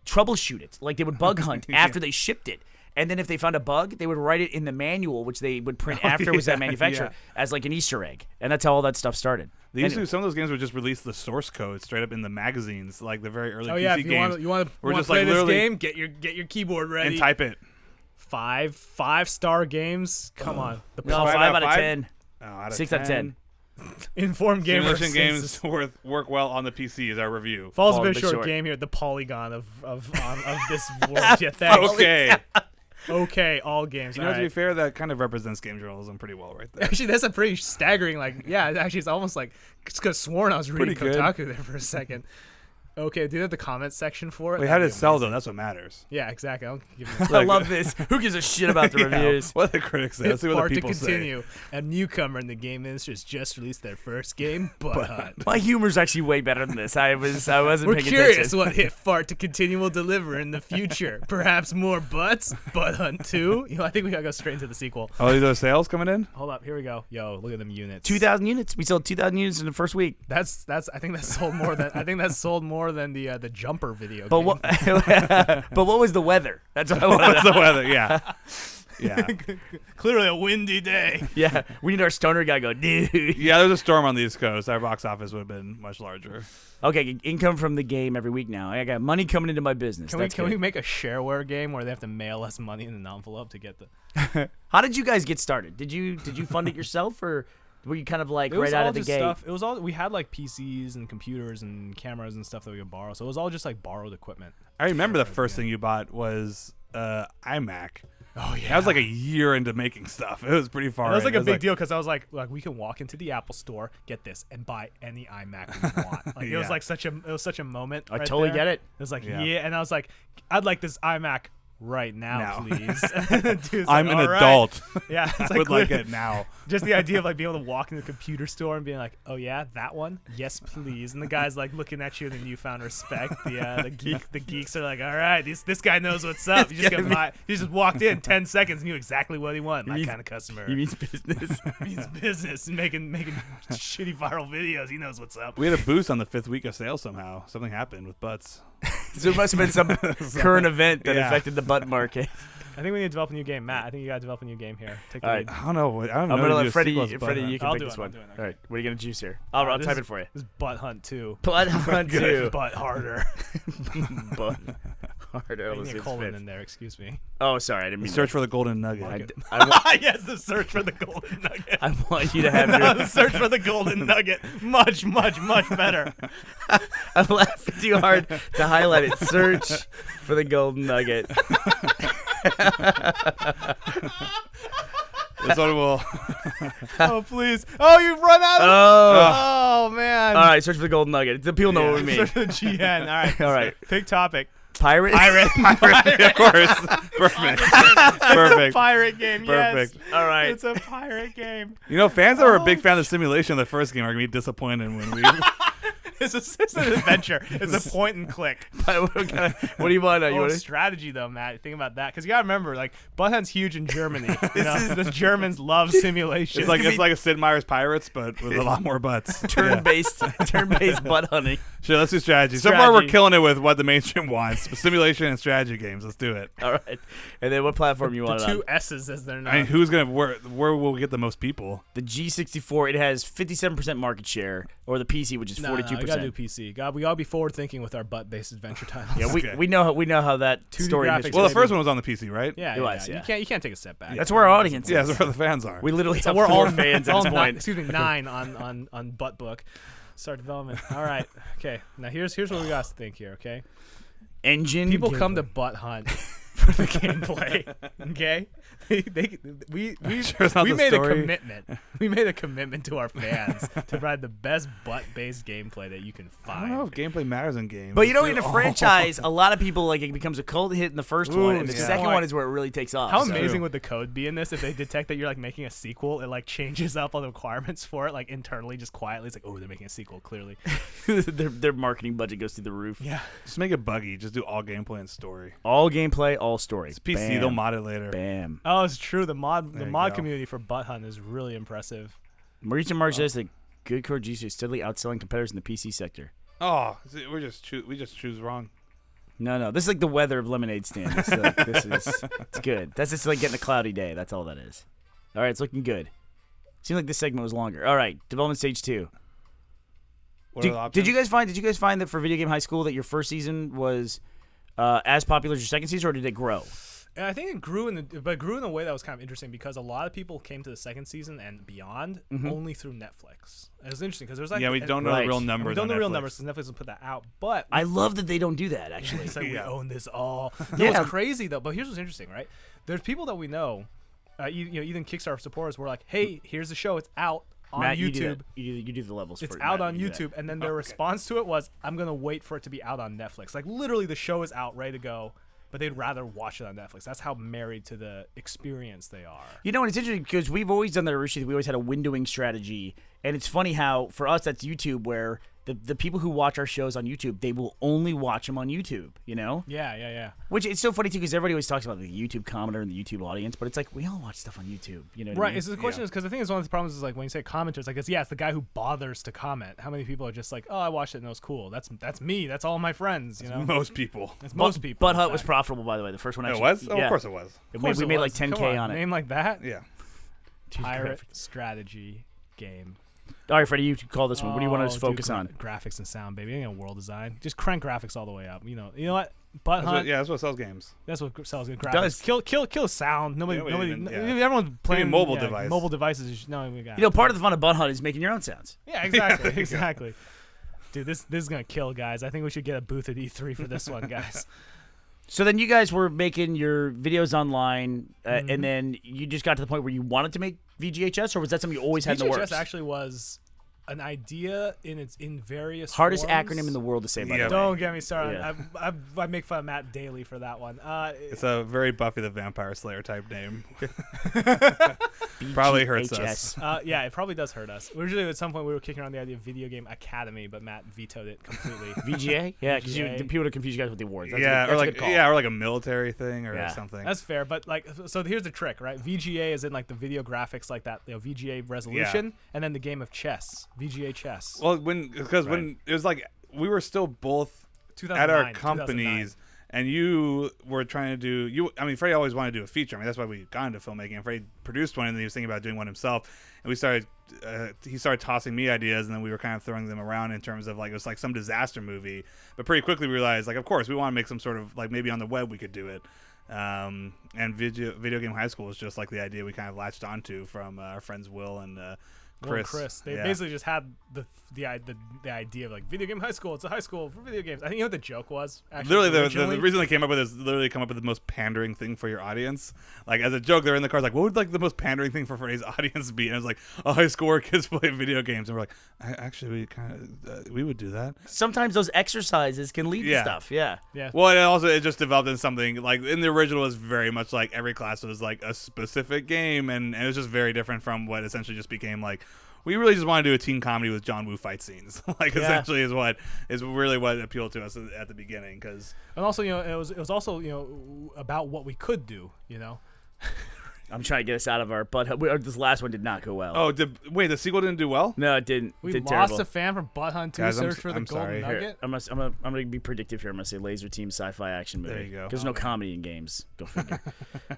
troubleshoot it. Like they would bug hunt after they shipped it. And then if they found a bug, they would write it in the manual, which they would print after it was at manufacturer as like an Easter egg. And that's how all that stuff started. They used to, some of those games would just release the source code straight up in the magazines, like the very early Oh PC yeah, if games. you want We're to just play like this literally game, get your keyboard ready. and type it. 5-star games. Come on, the No, Five 5 out out of of five? 10. Oh, out of 6 out of 10. informed gamer Simulation games. games work well on the PC is our review. Falls a Fall bit a bit short short. game here. The polygon of this world. Yeah, thanks. Okay. Okay, all games. You know, all to be right. fair, that kind of represents game journalism pretty well right there. Actually, that's a pretty staggering. Like, yeah, actually, it's almost like it's because sworn I was reading Pretty good. Kotaku there for a second. Okay, do you have the comment section for it? Wait, how did That'd it be sell amazing. though? That's what matters. Yeah, exactly. I'll give you I love this. Who gives a shit about the Yeah, reviews? what the critics say. Let's see what Far the to people say. continue. A newcomer in the game industry has just released their first game, Butt Hunt. My humor's actually way better than this. I wasn't We're paying curious attention. what hit Fart to Continue will deliver in the future. Perhaps more butts? Butt Hunt 2? You know, I think we gotta go straight into the sequel. Oh, these are sales coming in? Hold up, here we go. Yo, look at them units. 2,000 units. We sold 2,000 units in the first week. That's I think that sold more than the Jumper video But game. what? But what was the weather? That's what I want What's to know. the weather? Yeah. Yeah. Clearly a windy day. Yeah, we need our stoner guy go, dude. Yeah, there's a storm on the East Coast. Our box office would have been much larger. Okay, income from the game every week now. I got money coming into my business. Can we make a shareware game where they have to mail us money in an envelope to get the How did you guys get started? Did you fund it yourself or were you kind of like It was right out all of the just gate? stuff. It was all we had like PCs and computers and cameras and stuff that we could borrow. So it was all just like borrowed equipment. I remember the first thing you bought was iMac. Oh yeah. That was like a year into making stuff. It was pretty far. And that was in. like It a big deal because I was like we can walk into the Apple store, get this, and buy any iMac we want. Like it was Yeah. like such a moment. I right totally there. get it. It was like Yeah. and I was like, I'd like this iMac right now, please. Dude's I'm like, an "All right." adult. Yeah, it's I would like clear- it now. Just the idea of like being able to walk into the computer store and being like, "Oh yeah, that one, yes please," and the guy's like looking at you with a newfound respect. The geeks are like, "All right, this guy knows what's up." You just walked in 10 seconds, knew exactly what he wanted. My kind of customer. He means business. He means business and making shitty viral videos. He knows what's up. We had a boost on the 5th week of sales somehow. Something happened with butts. So it must have been some current event that Yeah. affected the butt market. I think we need to develop a new game, Matt. I think you got to develop a new game here. Take the All lead. right. I don't know. I don't know. I'm gonna to let do a Freddie. sequel to Freddie, Butt you can I'll pick do this it, I'll one. do it, okay. All right, what are you gonna choose here? I'll This type is- it for you. This is Butt Hunt 2. Butt Hunt 2. Butt harder. Butt harder. I Let's need see a if colon this fits. in there. Excuse me. Oh, sorry, I didn't mean. Search for the golden nugget. Yes, the search for the golden nugget. I want you to have the your. search for the golden nugget. Much better. I'm laughing too hard to highlight it. Search for the golden nugget. This one will. Oh, please. Oh, you've run out of Oh, man. All right, search for the golden nugget. The people know what we mean. Search for the GN. All right. All right. Pick topic. Pirate. Of course. Perfect. Perfect. Pirate game, Perfect. yes. All right. It's a pirate game. You know, fans that were a big fan of simulation of the first game are gonna be disappointed when we. It's an adventure. It's a point and click. What do you want? You Oh, want strategy though, Matt. Think about that, because you gotta remember, like, Butt Hunt's huge in Germany. You know, the Germans love simulation. It's like a Sid Meier's Pirates, but with a lot more butts. turn-based butt hunting? Sure, let's do strategy. So far, we're Strategy. killing it with what the mainstream wants: simulation and strategy games. Let's do it. All right. And then what platform you want it on? two S's as they're not. I mean, who's gonna where will we get the most people? The G64. It has 57% market share, or the PC, which is 42%. No, we gotta do PC. We gotta be forward thinking with our butt-based adventure titles. Yeah, Okay. we know how that 2D story graphics. history. Well, the Maybe. first one was on the PC, right? Yeah, It was, yeah. You can't take a step back. That's where our audience Yeah, is. that's where the fans are. We literally So have we're four all fans at all this point. 9 on Butt Book. Start development. All right. Okay. Now here's what we got to think here. Okay. Engine. People come to Butt Hunt for the gameplay. Okay, we made a commitment. We made a commitment to our fans to provide the best butt-based gameplay that you can I find. don't know if gameplay matters in games. But you know, in a franchise, a lot of people like it becomes a cold hit in the first one, and the yeah. second one is where it really takes off. How so. amazing would the code be in this if they detect that you're like making a sequel? It like changes up all the requirements for it, like internally, just quietly. It's like, oh, they're making a sequel. Clearly, their marketing budget goes through the roof. yeah. Just make it buggy. Just do all gameplay and story. All gameplay, all story. It's PC. Bam. They'll mod it later. Bam. Oh, it's true. The mod There you go. community for Butt Hunt is really impressive. Mauricio March says that good core GC is steadily outselling competitors in the PC sector. Oh, see, we just choose wrong. No. This is like the weather of Lemonade Stand. It's good. That's just like getting a cloudy day. That's all that is. All right, it's looking good. Seems like this segment was longer. All right, development stage 2. What are the Did you options? guys find that for Video Game High School that your first season was as popular as your second season, or did it grow? And I think it grew in a way that was kind of interesting because a lot of people came to the second season and beyond only through Netflix. It was interesting because there's like we don't know Right. the real and numbers. we don't know on the real Netflix. numbers because Netflix will put that out. But I love that they don't do that, actually. it's like we Yeah. own this all. Yeah. What's crazy though, but here's what's interesting, right? There's people that we know, even Kickstarter supporters were like, "Hey, here's the show. It's out on Matt, YouTube. you do the levels. It's for out Matt, on you do that. YouTube." And then their response to it was, "I'm gonna wait for it to be out on Netflix." Like literally, the show is out, ready to go, but they'd rather watch it on Netflix. That's how married to the experience they are. You know, and it's interesting because we've always done that at Rishi. We always had a windowing strategy, and it's funny how for us that's YouTube, where the people who watch our shows on YouTube, they will only watch them on YouTube. You know, Yeah. which it's so funny too because everybody always talks about the YouTube commenter and the YouTube audience, but it's like we all watch stuff on YouTube. You know, what I Right. mean? It's the question is because the thing is one of the problems is like when you say commenters, like it's the guy who bothers to comment. How many people are just like, oh, I watched it and it was cool. That's me. That's all my friends. You know, Most people. that's most people. Butt Hut in was fact. profitable, by the way. The first one It actually. was? Oh, yeah. of course it was. We Of course it made like was. 10K Come on it. Name like that. Yeah. Pirate strategy game. All right, Freddie, you call this one. What do you want us to Oh, focus dude, on? Graphics and sound, baby. Ain't no world design. Just crank graphics all the way up. You know what? Butt That's Hunt. what, yeah, that's what sells games. That's what sells good graphics. Does. Kill sound. Nobody. Everyone's playing mobile device. Mobile devices. No, we got. You know, part of the fun of Butt Hunt is making your own sounds. Yeah, exactly. Exactly. Dude, this is gonna kill, guys. I think we should get a booth at E3 for this one, guys. So then you guys were making your videos online, Mm-hmm. and then you just got to the point where you wanted to make VGHS, or was that something you always had in the works? VGHS actually was an idea in various Hardest forms. acronym in the world to say, by Yeah. the way. Don't get me started. Yeah. I make fun of Matt daily for that one. It's a very Buffy the Vampire Slayer type name. Probably hurts us. Yeah, it probably does hurt us. Originally, at some point, we were kicking around the idea of Video Game Academy, but Matt vetoed it completely. VGA? Yeah, because VGA. people would confuse you guys with the awards. That's Yeah, a good, or that's a like good call. or like a military thing or Yeah. something. That's fair, but like, so here's the trick, right? VGA is in like the video graphics, like that, VGA resolution, and then the game of chess, VGA chess. Well, when it was like we were still both at 2009, our companies, and you were trying to do Freddie always wanted to do a feature. I mean, that's why we got into filmmaking. And Freddie produced one, and then he was thinking about doing one himself. And we started. He started tossing me ideas, and then we were kind of throwing them around in terms of like it was like some disaster movie. But pretty quickly we realized, like, of course, we want to make some sort of like maybe on the web we could do it. And video game high school was just like the idea we kind of latched onto from our friends Will and Chris. They basically just had the idea of like video game high school. It's a high school for video games. I think you know what the joke was. Actually, Literally, originally? the reason they came up with this literally come up with the most pandering thing for your audience. Like as a joke, they're in the car like, what would like the most pandering thing for Freddie's audience be? And it was like a high school where kids play video games, and we're like, actually, we kind of we would do that. Sometimes those exercises can lead to Yeah. stuff. Yeah. Yeah. Well, and it just developed into something like in the original was very much like every class was like a specific game, and it was just very different from what essentially just became like. We really just want to do a teen comedy with John Woo fight scenes. Essentially is really what appealed to us at the beginning. Because And also, it was also about what we could do. I'm trying to get us out of our butt. This last one did not go well. oh, the sequel didn't do well. No, it didn't. We did lost terrible. a fan from Butt Hunt 2 Guys, Search for the I'm Golden sorry. Nugget. Here, I'm gonna be predictive here. I'm gonna say Laser Team sci-fi action movie. There you go. There's no comedy in games. Go figure.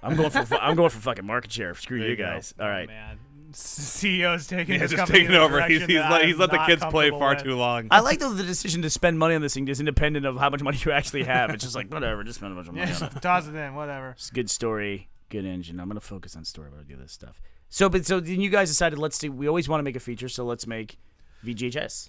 I'm going for fucking market share. Screw There you you go. guys. All right. Oh, man. CEO's taking Yeah, this just company taking in a over. He's direction that he's I'm let the not kids play comfortable far with. too long. I like though the decision to spend money on this thing is independent of how much money you actually have. It's just like whatever, just spend a bunch of money on it. Toss it in, whatever. It's a good story, good engine. I'm gonna focus on story when I do this stuff. So then you guys decided we always want to make a feature, so let's make VGHS.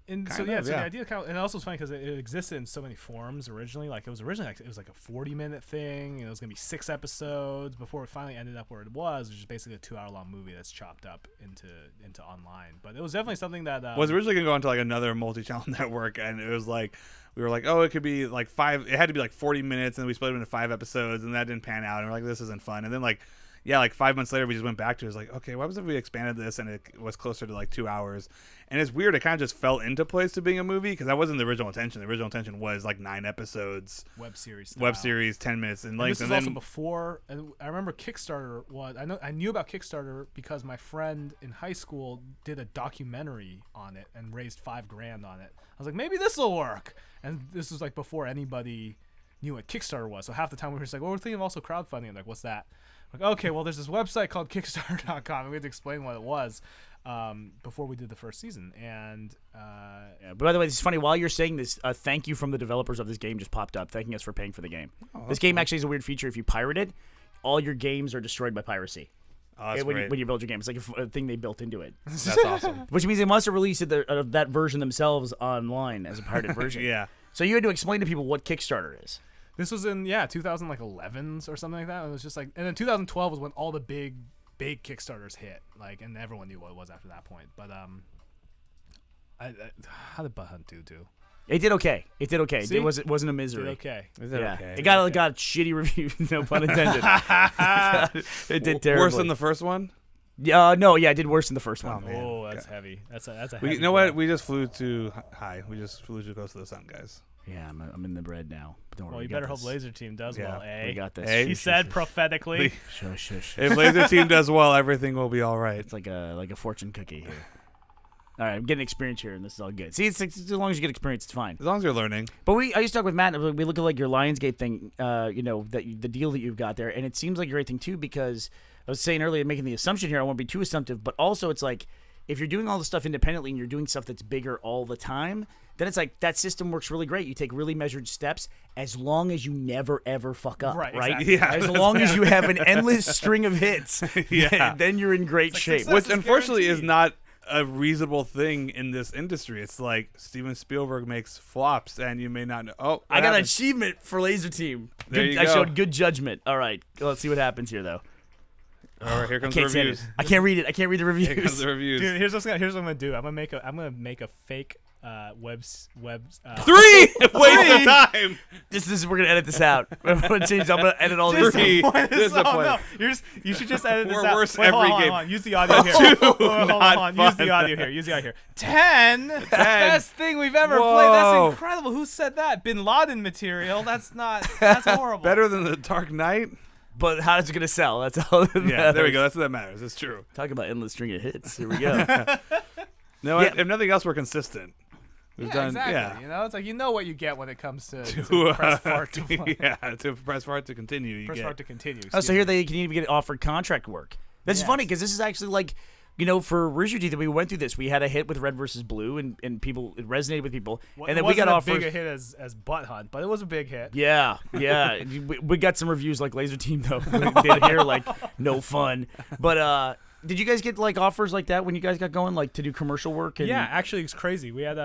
And so yeah, so the idea kind of, and it also was funny because it existed in so many forms originally. Like it was originally like, it was like a 40-minute thing. It was gonna be 6 episodes before it finally ended up where it was, which is basically a 2-hour-long movie that's chopped up into online. But it was definitely something that was originally gonna go into like another multi-channel network, and it was like we were like, oh, it could be like 5. It had to be like 40 minutes, and we split it into 5 episodes, and that didn't pan out. And we're like, this isn't fun. And then like. Yeah, like 5 months later, we just went back to it. It was like, okay, what was if we expanded this and it was closer to like 2 hours? And it's weird. It kind of just fell into place to being a movie because that wasn't the original intention. The original intention was like 9 episodes, web series, 10 minutes in length. This was also before. And I remember Kickstarter was. I knew about Kickstarter because my friend in high school did a documentary on it and raised $5,000 on it. I was like, maybe this will work. And this was like before anybody knew what Kickstarter was. So half the time we were just like, well, we're thinking of also crowdfunding. I'm like, what's that? Like, okay, well, there's this website called Kickstarter.com, and we had to explain what it was before we did the first season. And but by the way, this is funny. While you're saying this, thank you from the developers of this game just popped up, thanking us for paying for the game. This game actually has a weird feature. If you pirate it, all your games are destroyed by piracy. Oh, that's great. When you build your game, it's like a thing they built into it. That's awesome. Which means they must have released that version themselves online as a pirated version. Yeah. So you had to explain to people what Kickstarter is. This was in 2011s or something like that. It was just like, and then 2012 was when all the big Kickstarters hit, like, and everyone knew what it was after that point. But how did Butt Hunt do? It did okay. See? It wasn't a misery. Did okay. Is it okay? It got shitty reviews. No pun intended. It did terribly. Worse than the first one? No, it did worse than the first one. Man. Oh, that's heavy. That's a heavy You know what? We just flew too high. We just flew too close to the sun, guys. Yeah, I'm in the bread now. But don't worry. Well, you better hope Laser Team does well, eh? We got this. Hey. He said prophetically. Shush. If Laser Team does well, everything will be all right. It's like a fortune cookie here. All right, I'm getting experience here, and this is all good. See, it's as long as you get experience, it's fine. As long as you're learning. But I used to talk with Matt, and we look at like your Lionsgate thing, the deal that you've got there, and it seems like a great thing too, because I was saying earlier, making the assumption here, I won't be too assumptive, but also it's like, if you're doing all the stuff independently and you're doing stuff that's bigger all the time, then it's like that system works really great. You take really measured steps as long as you never, ever fuck up, right? Exactly. Yeah, as long as you have an endless string of hits, then you're in great shape. Which unfortunately is not a reasonable thing in this industry. It's like Steven Spielberg makes flops, and you may not know. Oh, I got an achievement for Laser Team. I showed good judgment. All right, let's see what happens here, though. All right, here comes the reviews. I can't read it. I can't read the reviews. Here comes the reviews. Dude, here's what I'm gonna do. I'm gonna make a fake webs. 3 waste of time. We're gonna edit this out. I'm gonna edit all this. Disappoint. You should just edit this We're out. worse Wait, every hold game. on. Use the audio here. Hold on. Use the audio here. 10. The best thing we've ever played. That's incredible. Who said that? Bin Laden material. That's horrible. Better than the Dark Knight. But how is it gonna sell? That's all. Yeah, there we go. That's what that matters. It's true. Talk about endless string of hits. Here we go. No, if nothing else, we're consistent. We've done, exactly. yeah. You know, it's like you know what you get when it comes to press fart to to press fart to continue. Press fart to continue. So here they can even get offered contract work. That's funny because this is actually like, for Rooster Teeth, we went through this. We had a hit with Red versus Blue, and people, it resonated with people. And then we got offered. It wasn't as big a hit as Butt Hunt, but it was a big hit. Yeah. we got some reviews like Laser Team though. We did here like no fun, but did you guys get like offers like that when you guys got going, like to do commercial work? And... Yeah, actually, it's crazy. We had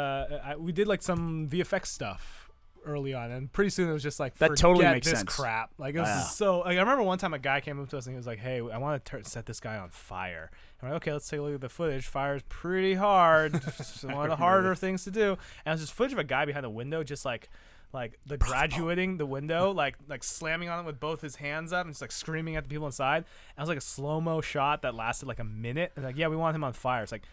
we did like some VFX stuff early on, and pretty soon it was just like, that totally makes this sense. crap. Like it was so. Like, I remember one time a guy came up to us and he was like, "Hey, I want to set this guy on fire." And we're like, "Okay, let's take a look at the footage. Fire's pretty hard. It's one of the harder things to do." And it was just footage of a guy behind a window, just like the graduating the window, like slamming on it with both his hands up and just like screaming at the people inside. And it was like a slow-mo shot that lasted like a minute. And like, yeah, we want him on fire. It's like,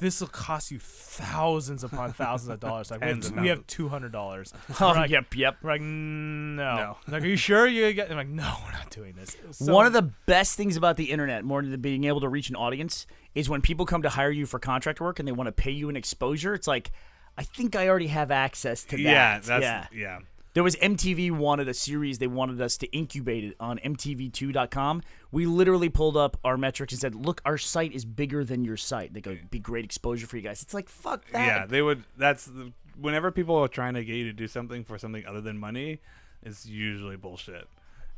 this will cost you thousands upon thousands of dollars. Like, we have $200. Like, yep. We're like, no. Like, are you sure you get? I'm like, no, we're not doing this. One of the best things about the internet, more than being able to reach an audience, is when people come to hire you for contract work and they want to pay you an exposure. It's like, I think I already have access to that. Yeah. There was MTV wanted a series. They wanted us to incubate it on MTV2.com. We literally pulled up our metrics and said, look, our site is bigger than your site. They go, it'd be great exposure for you guys. It's like, fuck that. Yeah, they would. Whenever people are trying to get you to do something for something other than money, it's usually bullshit.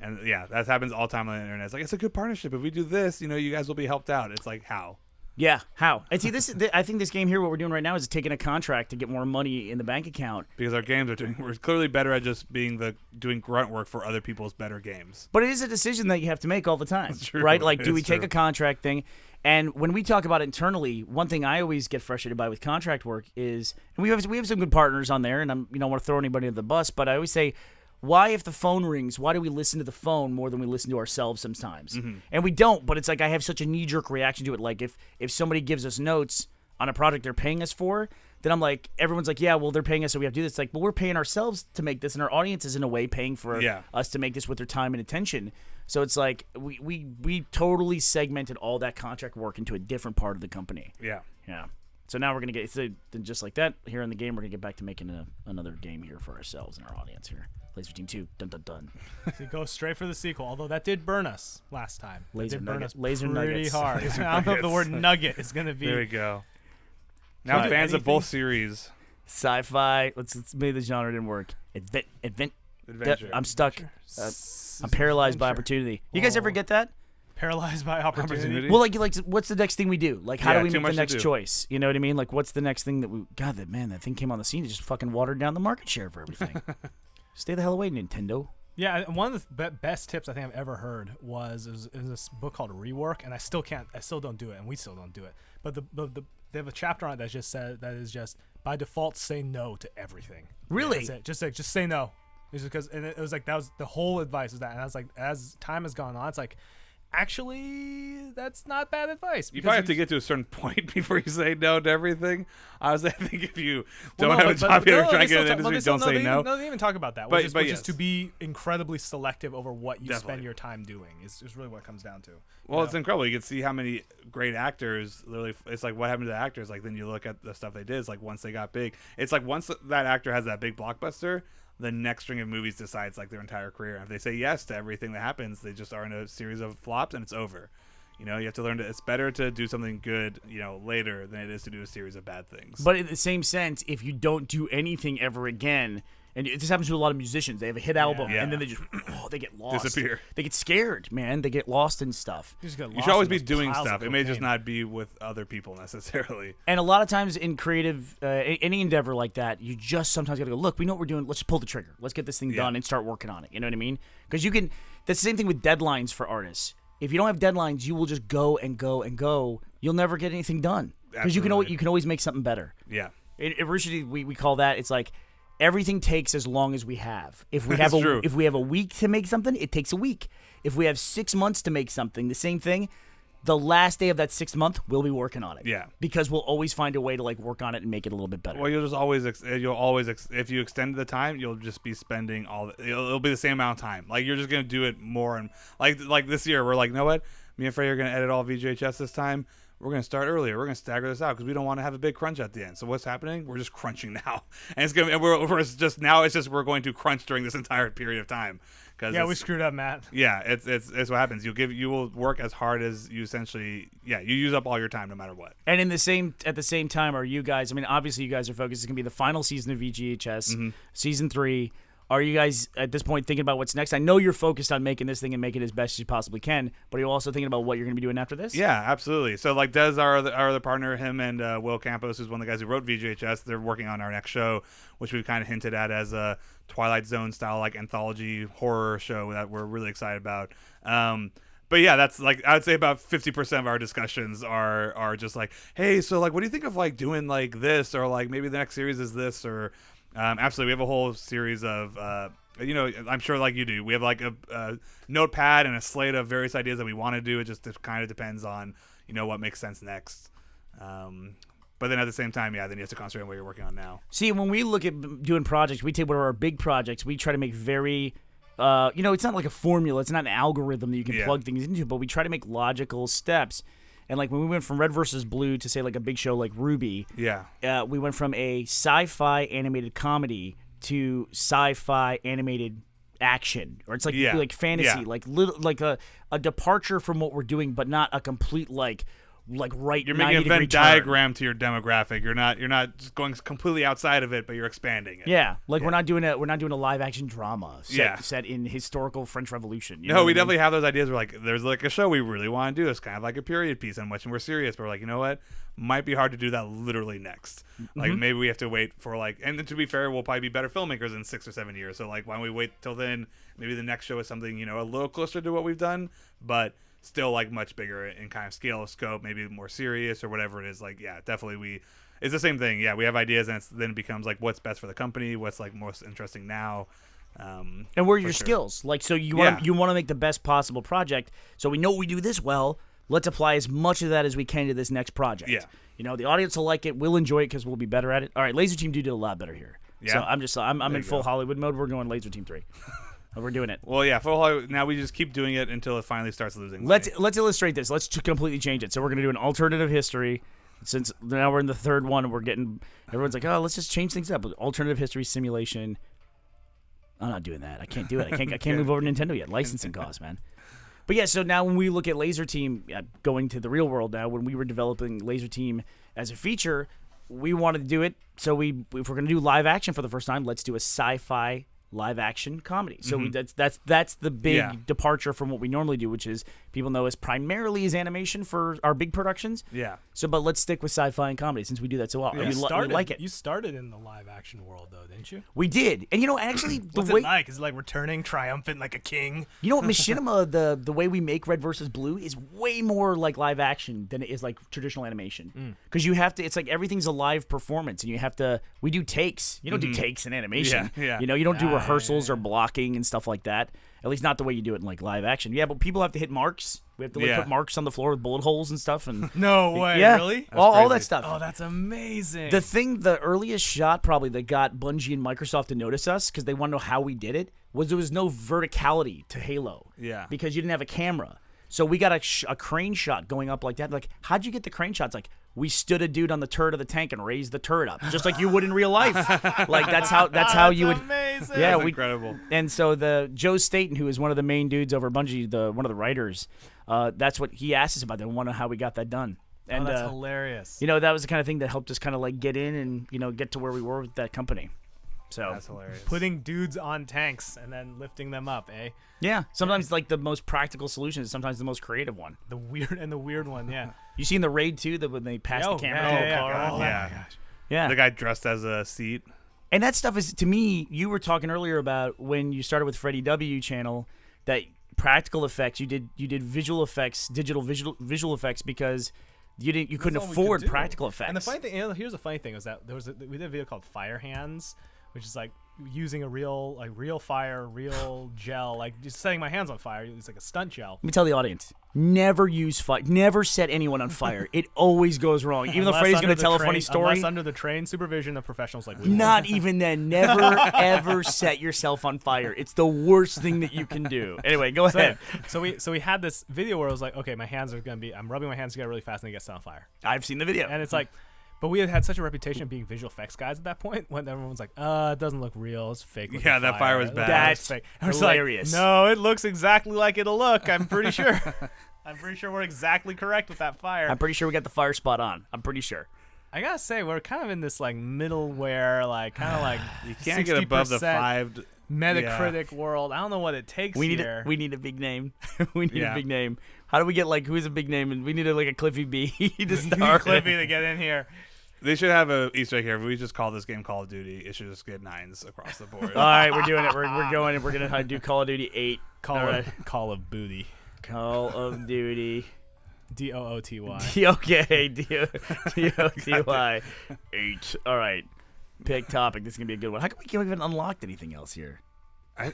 And yeah, that happens all the time on the internet. It's like, it's a good partnership. If we do this, you guys will be helped out. It's like, how? Yeah, how? And see, I think this game here, what we're doing right now, is taking a contract to get more money in the bank account. Because our games we're clearly better at just doing grunt work for other people's better games. But it is a decision that you have to make all the time, That's true. right? Like, do we It's take true. a contract thing? And when we talk about it internally, one thing I always get frustrated by with contract work is, and we have some good partners on there, and I don't want to throw anybody under the bus, but I always say, why, if the phone rings, why do we listen to the phone more than we listen to ourselves sometimes? Mm-hmm. And we don't, but it's like I have such a knee-jerk reaction to it. Like if somebody gives us notes on a project they're paying us for, then I'm like, everyone's like, yeah, well, they're paying us, so we have to do this. It's like, well, we're paying ourselves to make this, and our audience is in a way paying for us to make this with their time and attention. So it's like we totally segmented all that contract work into a different part of the company. Yeah. Yeah. So now we're going to get, just like that, here in the game, we're going to get back to making another game here for ourselves and our audience here. Laser Team 2, dun dun dun. So go straight for the sequel, although that did burn us last time. Laser did burn nugget- us laser pretty nuggets. hard. I don't know if the word nugget is going to be. There we go. Now But fans of both anything- series. Sci-fi, maybe the genre didn't work. Adventure. I'm stuck. I'm paralyzed by Adventure. opportunity. You guys ever get that? Paralyzed by opportunity. Well, like, what's the next thing we do? Like, how Yeah, do we too make the much to next do. choice? You know what I mean? Like, what's the next thing that we... God, that thing came on the scene. It just fucking watered down the market share for everything. Stay the hell away, Nintendo. Yeah, one of the best tips I think I've ever heard was this book called Rework, and I still don't do it, and we still don't do it. But they have a chapter on it that just said that is just by default say no to everything. Really? That's it. Just say no. It's because, and it was like that was the whole advice is that, and I was like, as time has gone on, it's like, actually, that's not bad advice. You probably have to get to a certain point before you say no to everything. Honestly, I think if you Well, don't no, have a but- job but- yet or no, try they to get still an talk- industry, don't say no. No, they even talk about that, But- which but is yes. to be incredibly selective over what you Definitely. spend your time doing is really what it comes down to. Well, it's incredible. You can see how many great actors literally. It's like what happened to the actors. Like then you look at the stuff they did. It's like once they got big, it's like once that actor has that big blockbuster, the next string of movies decides like their entire career. And if they say yes to everything that happens, they just are in a series of flops and it's over. You know, you have to learn it's better to do something good, later than it is to do a series of bad things. But in the same sense, if you don't do anything ever again, and this happens to a lot of musicians, they have a hit album, Yeah. and then they just, they get lost. Disappear. They get scared, man. They get lost in stuff. You just get You lost should always in be those doing piles of stuff. It may just cocaine. not be with other people necessarily. And a lot of times in creative, any endeavor like that, you just sometimes got to go, look, we know what we're doing. Let's just pull the trigger. Let's get this thing done and start working on it. You know what I mean? Because that's the same thing with deadlines for artists. If you don't have deadlines, you will just go and go and go. You'll never get anything done. Because you Absolutely. can always make something better. Yeah. In Rushdi, we call that, it's like, everything takes as long as we have. If we That's have true. if we have a week to make something, it takes a week. If we have 6 months to make something, the same thing. The last day of that 6th month, we'll be working on it. Yeah. Because we'll always find a way to like work on it and make it a little bit better. Well, you'll just always if you extend the time, you'll just be spending it'll be the same amount of time. Like you're just gonna do it more and like this year we're like, you know what? Me and Freddie are gonna edit all VGHS this time. We're gonna start earlier. We're gonna stagger this out because we don't want to have a big crunch at the end. So what's happening? We're just crunching now, and it's gonna. And we're going to crunch during this entire period of time. Yeah, we screwed up, Matt. Yeah, it's what happens. You will work as hard as you essentially. Yeah, you use up all your time no matter what. And at the same time, are you guys? I mean, obviously, you guys are focused. It's gonna be the final season of VGHS, season 3. Are you guys at this point thinking about what's next? I know you're focused on making this thing and making it as best as you possibly can, but are you also thinking about what you're going to be doing after this? Yeah, absolutely. So like Des, our other partner, him and Will Campos, who's one of the guys who wrote VGHS, they're working on our next show, which we've kind of hinted at as a Twilight Zone style like anthology horror show that we're really excited about. But yeah, that's like I would say about 50% of our discussions are just like, hey, so like, what do you think of like doing like this, or like maybe the next series is this, or absolutely, we have a whole series of I'm sure like you do. We have like a notepad and a slate of various ideas that we want to do. It just kind of depends on what makes sense next. But then at the same time, then you have to concentrate on what you're working on now. See, when we look at doing projects, we take one of our big projects. We try to make very, it's not like a formula. It's not an algorithm that you can plug things into, but we try to make logical steps. And like when we went from Red versus Blue to say like a big show like Ruby, we went from a sci-fi animated comedy to sci-fi animated action, or it's like like fantasy, like a departure from what we're doing, but not a complete like like right. You're making a 90-degree Venn turn. diagram to your demographic. You're not just going completely outside of it, but you're expanding it. Yeah, like we're not doing a live action drama Yeah. set in historical French Revolution. You know No, what we I mean? definitely have those ideas where like there's like a show we really want to do. It's kind of like a period piece on which we're serious, but we're like, you know what? Might be hard to do that literally next. Like maybe we have to wait for like, and to be fair, we'll probably be better filmmakers in 6 or 7 years. So like, why don't we wait till then? Maybe the next show is something, you know, a little closer to what we've done, but still like much bigger in kind of scale of scope, maybe more serious or whatever it is. Like, yeah, definitely it's the same thing. Yeah, we have ideas, and then it becomes like what's best for the company, what's like most interesting now. And where are your skills? Like, so you want to make the best possible project. So we know we do this well. Let's apply as much of that as we can to this next project. Yeah. You know, the audience will like it. We'll enjoy it because we'll be better at it. All right, Laser Team 2 did a lot better here. Yeah. So I'm in full Hollywood mode. We're going Laser Team 3. We're doing it. Well, yeah, now we just keep doing it until it finally starts losing. Let's illustrate this. Let's completely change it. So we're going to do an alternative history. Since now we're in the third one, and everyone's like, oh, let's just change things up. Alternative history simulation. I'm not doing that. I can't do it. I can't move over to Nintendo yet. Licensing costs, man. But yeah, so now when we look at Laser Team, going to the real world now, when we were developing Laser Team as a feature, we wanted to do it. So if we're going to do live action for the first time, let's do a sci-fi live action comedy. So that's the big departure from what we normally do, which is people know us primarily as animation for our big productions. Yeah. So, but let's stick with sci-fi and comedy since we do that so well. Yeah. We like it. You started in the live action world though, didn't you? We did, and actually, what's it like? Is it like returning triumphant like a king? You know what, Machinima, the way we make Red versus Blue is way more like live action than it is like traditional animation. Because you have to, it's like everything's a live performance, and you have to. We do takes. You don't do takes in animation. Yeah. You know, you don't do rehearsals or blocking and stuff like that. At least not the way you do it in like live action. Yeah, but people have to hit marks. We have to put marks on the floor with bullet holes and stuff. And no way, yeah, really? All that stuff. Oh, that's amazing. The earliest shot probably that got Bungie and Microsoft to notice us because they want to know how we did it was there was no verticality to Halo. Yeah. Because you didn't have a camera. So we got a crane shot going up like that. Like, how'd you get the crane shots? Like, we stood a dude on the turret of the tank and raised the turret up, just like you would in real life. Like that's how you would. Amazing. Yeah, that's incredible. And so the Joe Staten, who is one of the main dudes over Bungie, one of the writers, that's what he asked us about. They want to know how we got that done. And that's hilarious. You know, that was the kind of thing that helped us kind of like get in and get to where we were with that company. So that's hilarious. Putting dudes on tanks and then lifting them up, eh? Yeah. Sometimes like the most practical solution is sometimes the most creative one. The weird one, yeah. You seen the raid too? That when they pass the camera? Yeah. Oh my gosh. Yeah. The guy dressed as a seat. And that stuff is, to me, you were talking earlier about when you started with Freddie W channel, that practical effects, you did visual effects, digital visual effects because you couldn't afford practical effects. And the funny thing, here's the funny thing is that we did a video called Fire Hands, which is like using a real fire, real gel, like just setting my hands on fire. It's like a stunt gel. Let me tell the audience: never use fire. Never set anyone on fire. It always goes wrong. Even though Freddie's going to tell a funny story, unless under the trained supervision of professionals like we. Not even then. Never ever set yourself on fire. It's the worst thing that you can do. Anyway, go ahead. So we had this video where I was like, okay, my hands are going to be. I'm rubbing my hands together really fast and they get set on fire. I've seen the video, and it's like. But we had such a reputation of being visual effects guys at that point when everyone's like, it doesn't look real. It's fake. Yeah, that fire was bad. That's fake. hilarious. Like, no, it looks exactly like it'll look. I'm pretty sure. I'm pretty sure we're exactly correct with that fire. I'm pretty sure we got the fire spot on. I'm pretty sure. I gotta say, we're kind of in this like middleware, like kind of like you can't get above the 5 Metacritic world. I don't know what it takes here. We need a big name. We need a big name. How do we get who's a big name? And we need a Cliffy B to start. Cliffy to get in here. They should have a Easter egg here. If we just call this game Call of Duty, it should just get 9s across the board. All right, we're doing it. We're going and we're gonna do Call of Duty 8. Call of Booty. Call of Duty. DOOTY. Okay, DOTY 8. All right. Pick topic. This is gonna be a good one. How come we haven't unlocked anything else here? I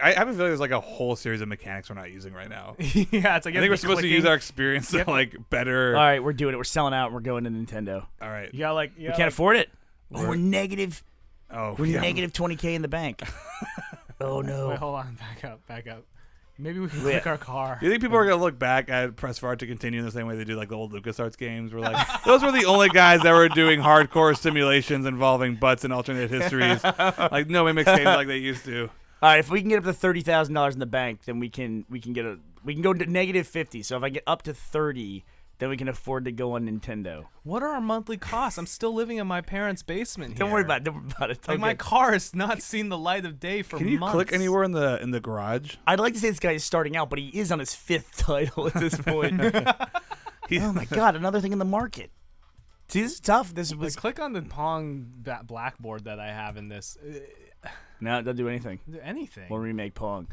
have a feeling there's like a whole series of mechanics we're not using right now. Yeah, it's like I think we're supposed to use our experience to like better. All right, we're doing it. We're selling out and we're going to Nintendo. All right. You got we can't afford it. We're negative. Oh, we're negative 20K in the bank. Oh no. Wait, hold on. Back up. Maybe we can click our car. Do you think people are going to look back at Press Fart to continue in the same way they do like the old LucasArts games? We're like, those were the only guys that were doing hardcore simulations involving butts and alternate histories. Like, nobody makes games like they used to. All right, if we can get up to $30,000 in the bank, then we can go to negative 50. So if I get up to 30, then we can afford to go on Nintendo. What are our monthly costs? I'm still living in my parents' basement here. Don't worry about it. It's like okay. my car has not seen the light of day for months. Can you click anywhere in the garage? I'd like to say this guy is starting out, but he is on his 5th title at this point. Oh my god, another thing in the market. See, this is tough. This was click on the Pong blackboard that I have in this. No, it doesn't do anything. Anything. We'll remake Pong.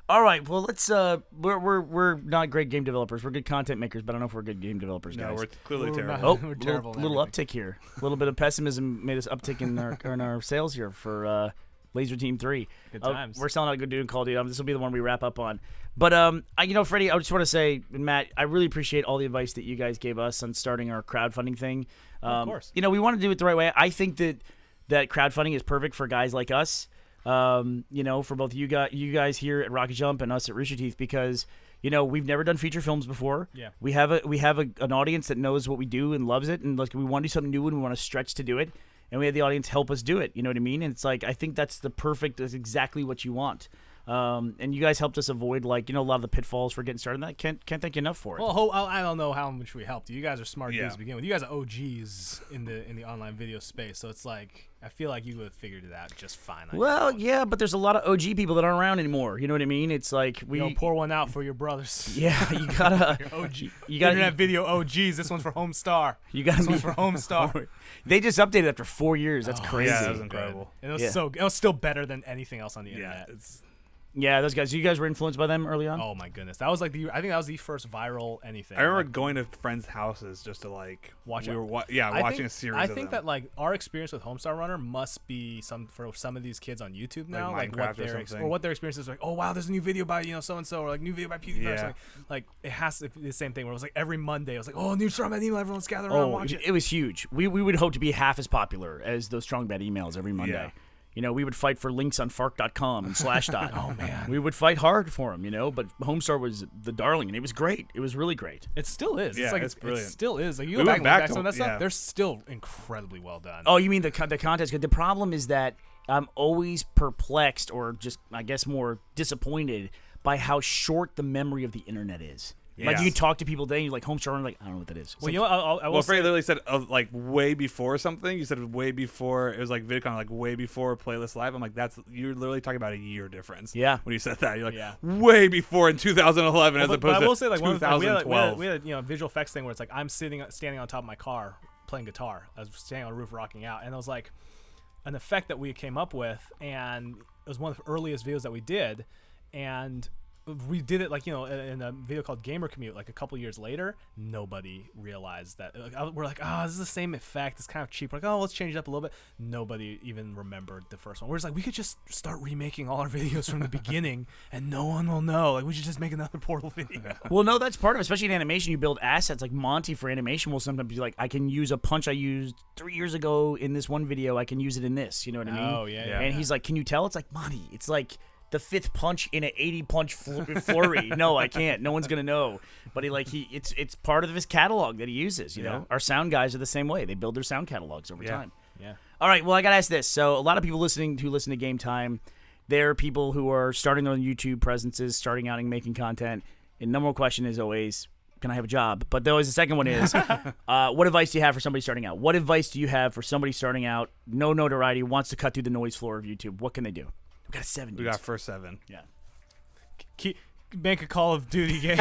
All right, well let's. We're not great game developers. We're good content makers, but I don't know if we're good game developers, guys. No, we're clearly terrible. Oh, we're terrible. Little uptick here. A little bit of pessimism made us uptick in our sales here for Laser Team 3. Good times. We're selling out good dude in Call of Duty. This will be the one we wrap up on. But Freddie, I just want to say, and Matt, I really appreciate all the advice that you guys gave us on starting our crowdfunding thing. Of course. We want to do it the right way. I think that crowdfunding is perfect for guys like us. For both you guys here at Rocket Jump and us at Rooster Teeth, because we've never done feature films before. Yeah. We have an audience that knows what we do and loves it, and we want to do something new and we want to stretch to do it, and we have the audience help us do it. You know what I mean? And it's like I think that's exactly what you want. And you guys helped us avoid a lot of the pitfalls for getting started. That can't thank you enough for it. Well, I don't know how much we helped you. You guys are smart dudes Yeah. to begin with. You guys are OGs in the online video space, so it's like I feel like you would have figured it out just fine. Well, yeah, but there's a lot of OG people that aren't around anymore. You know what I mean? It's like pour one out for your brothers. Yeah, you gotta. Your OG. You gotta Internet video OGs. This one's for Homestar. You gotta. This one's for Homestar. They just updated after 4 years. That's crazy. Yeah, that was incredible. And it was still better than anything else on the Yeah, internet. Yeah, those guys. You guys were influenced by them early on. Oh my goodness, that was I think that was the first viral anything. I remember going to friends' houses just to watch it. Watching a series. I think that our experience with Homestar Runner must be for some of these kids on YouTube now, what their experience is like. Oh wow, there's a new video by so and so, or new video by PewDiePie. Yeah. Or something. Like it has to be the same thing where it was like every Monday it was like, oh, new Strong Bad email, everyone's gathering around, watch it. It was huge. We would hope to be half as popular as those Strong Bad emails every Monday. Yeah. We would fight for links on Fark.com and Slashdot. Oh man, we would fight hard for them, But Homestar was the darling, and it was great. It was really great. it still is. Yeah, it's brilliant. It still is. Like you We go back went and back look at to- some of that stuff, yeah. they're still incredibly well done. Oh, you mean the contest? The problem is that I'm always perplexed, or just I guess more disappointed by how short the memory of the internet is. Like Yes. you talk to people today, and you're like Homestar Runner, like I don't know what that is. It's Well, like, I will Freddie say, literally said way before something. You said way before it was like VidCon, way before Playlist Live. I'm like, you're literally talking about a year difference. Yeah. When you said that, you're like, Yeah. way before in 2011 as but opposed I will to say, like, one of the, 2012. we had a visual effects thing where it's like I'm standing on top of my car playing guitar. I was standing on a roof rocking out, and it was like an effect that we came up with, and it was one of the earliest videos that we did, and we did it in a video called Gamer Commute a couple years later. Nobody realized that. We're like, this is the same effect. It's kind of cheap. We're like, let's change it up a little bit. Nobody even remembered the first one. We're just like, we could just start remaking all our videos from the beginning and no one will know. We should just make another Portal video. well, no, that's part of it. Especially in animation, you build assets. Like Monty for animation will sometimes be like, I can use a punch I used 3 years ago in this one video. I can use it in this. You know what I mean? Oh, yeah. And he's like, can you tell? It's like, Monty, it's like the 5th punch in an 80 punch flurry. No, I can't. No one's gonna know. But it's part of his catalog that he uses. You know, our sound guys are the same way. They build their sound catalogs over time. Yeah. All right. Well, I gotta ask this. So a lot of people listening to Game Time, they're people who are starting their own YouTube presences, starting out and making content. And number one question is always, can I have a job? But the second one is, what advice do you have for somebody starting out? What advice do you have for somebody starting out, no notoriety, wants to cut through the noise floor of YouTube? What can they do? We got 7. We got first 7. Yeah. Make a Call of Duty game.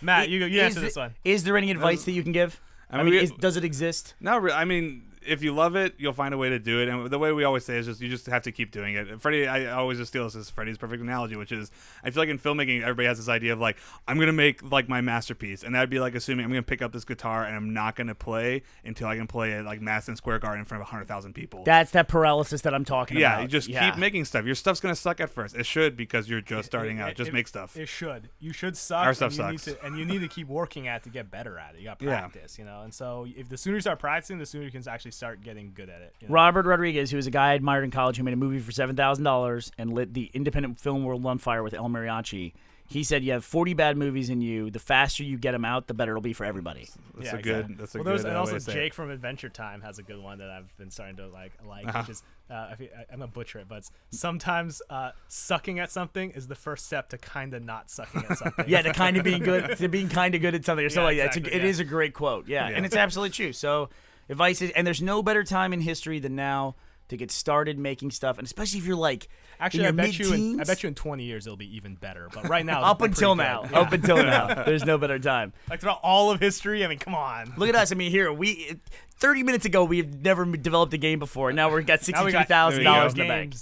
Matt, you answer this one. Is there any advice that you can give? I mean, does it exist? Not really. I mean, if you love it, you'll find a way to do it. And the way we always say is you just have to keep doing it. Freddie, I always just steal this as Freddie's perfect analogy, which is I feel like in filmmaking, everybody has this idea of I'm going to make my masterpiece. And that'd be assuming I'm going to pick up this guitar and I'm not going to play until I can play it Madison Square Garden in front of 100,000 people. That's that paralysis that I'm talking about. Yeah, you just keep making stuff. Your stuff's going to suck at first. It should, because you're just starting out. Just make stuff. It should. You should suck. Our stuff sucks. You need to keep working at it to get better at it. You got to practice, And so if the sooner you start practicing, the sooner you can actually start getting good at it. Robert Rodriguez, who was a guy I admired in college who made a movie for $7,000 and lit the independent film world on fire with El Mariachi. He said you have 40 bad movies in you. The faster you get them out, the better it'll be for everybody. That's a good and way also to say Jake it. from Adventure Time has a good one that I've been starting to like, which is I'm gonna butcher it, but it's sometimes sucking at something is the first step to kind of not sucking at something. Yeah, to kind of being good, to being kind of good at something or something like that. exactly, It is a great quote. Yeah, and it's absolutely true. So advice is, and there's no better time in history than now to get started making stuff, and especially if you're like Actually, in I your bet you in 20 years it'll be even better. But right now, up until now, there's no better time. Like throughout all of history, I mean, come on. Look at us. I mean, here 30 minutes ago we've never developed a game before. Now we've got $62,000 in the bank.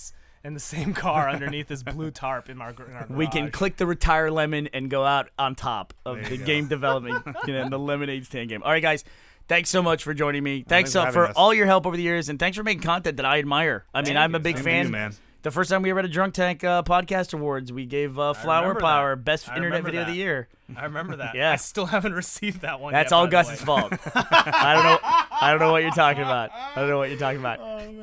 In the same car underneath this blue tarp in our garage. We can click the retire lemon and go out on top of the game development, the lemonade stand game. All right, guys. Thanks so much for joining me. Thanks for all your help over the years, and thanks for making content that I admire. I mean, I'm a big fan. You, man. The first time we were at a Drunk Tank podcast awards, we gave Flower Power Best Internet Video of the Year. I remember that. Yeah. I still haven't received that one. That's yet, all by the way. Gus's fault. I don't know what you're talking about. I don't know what you're talking about. Oh, man.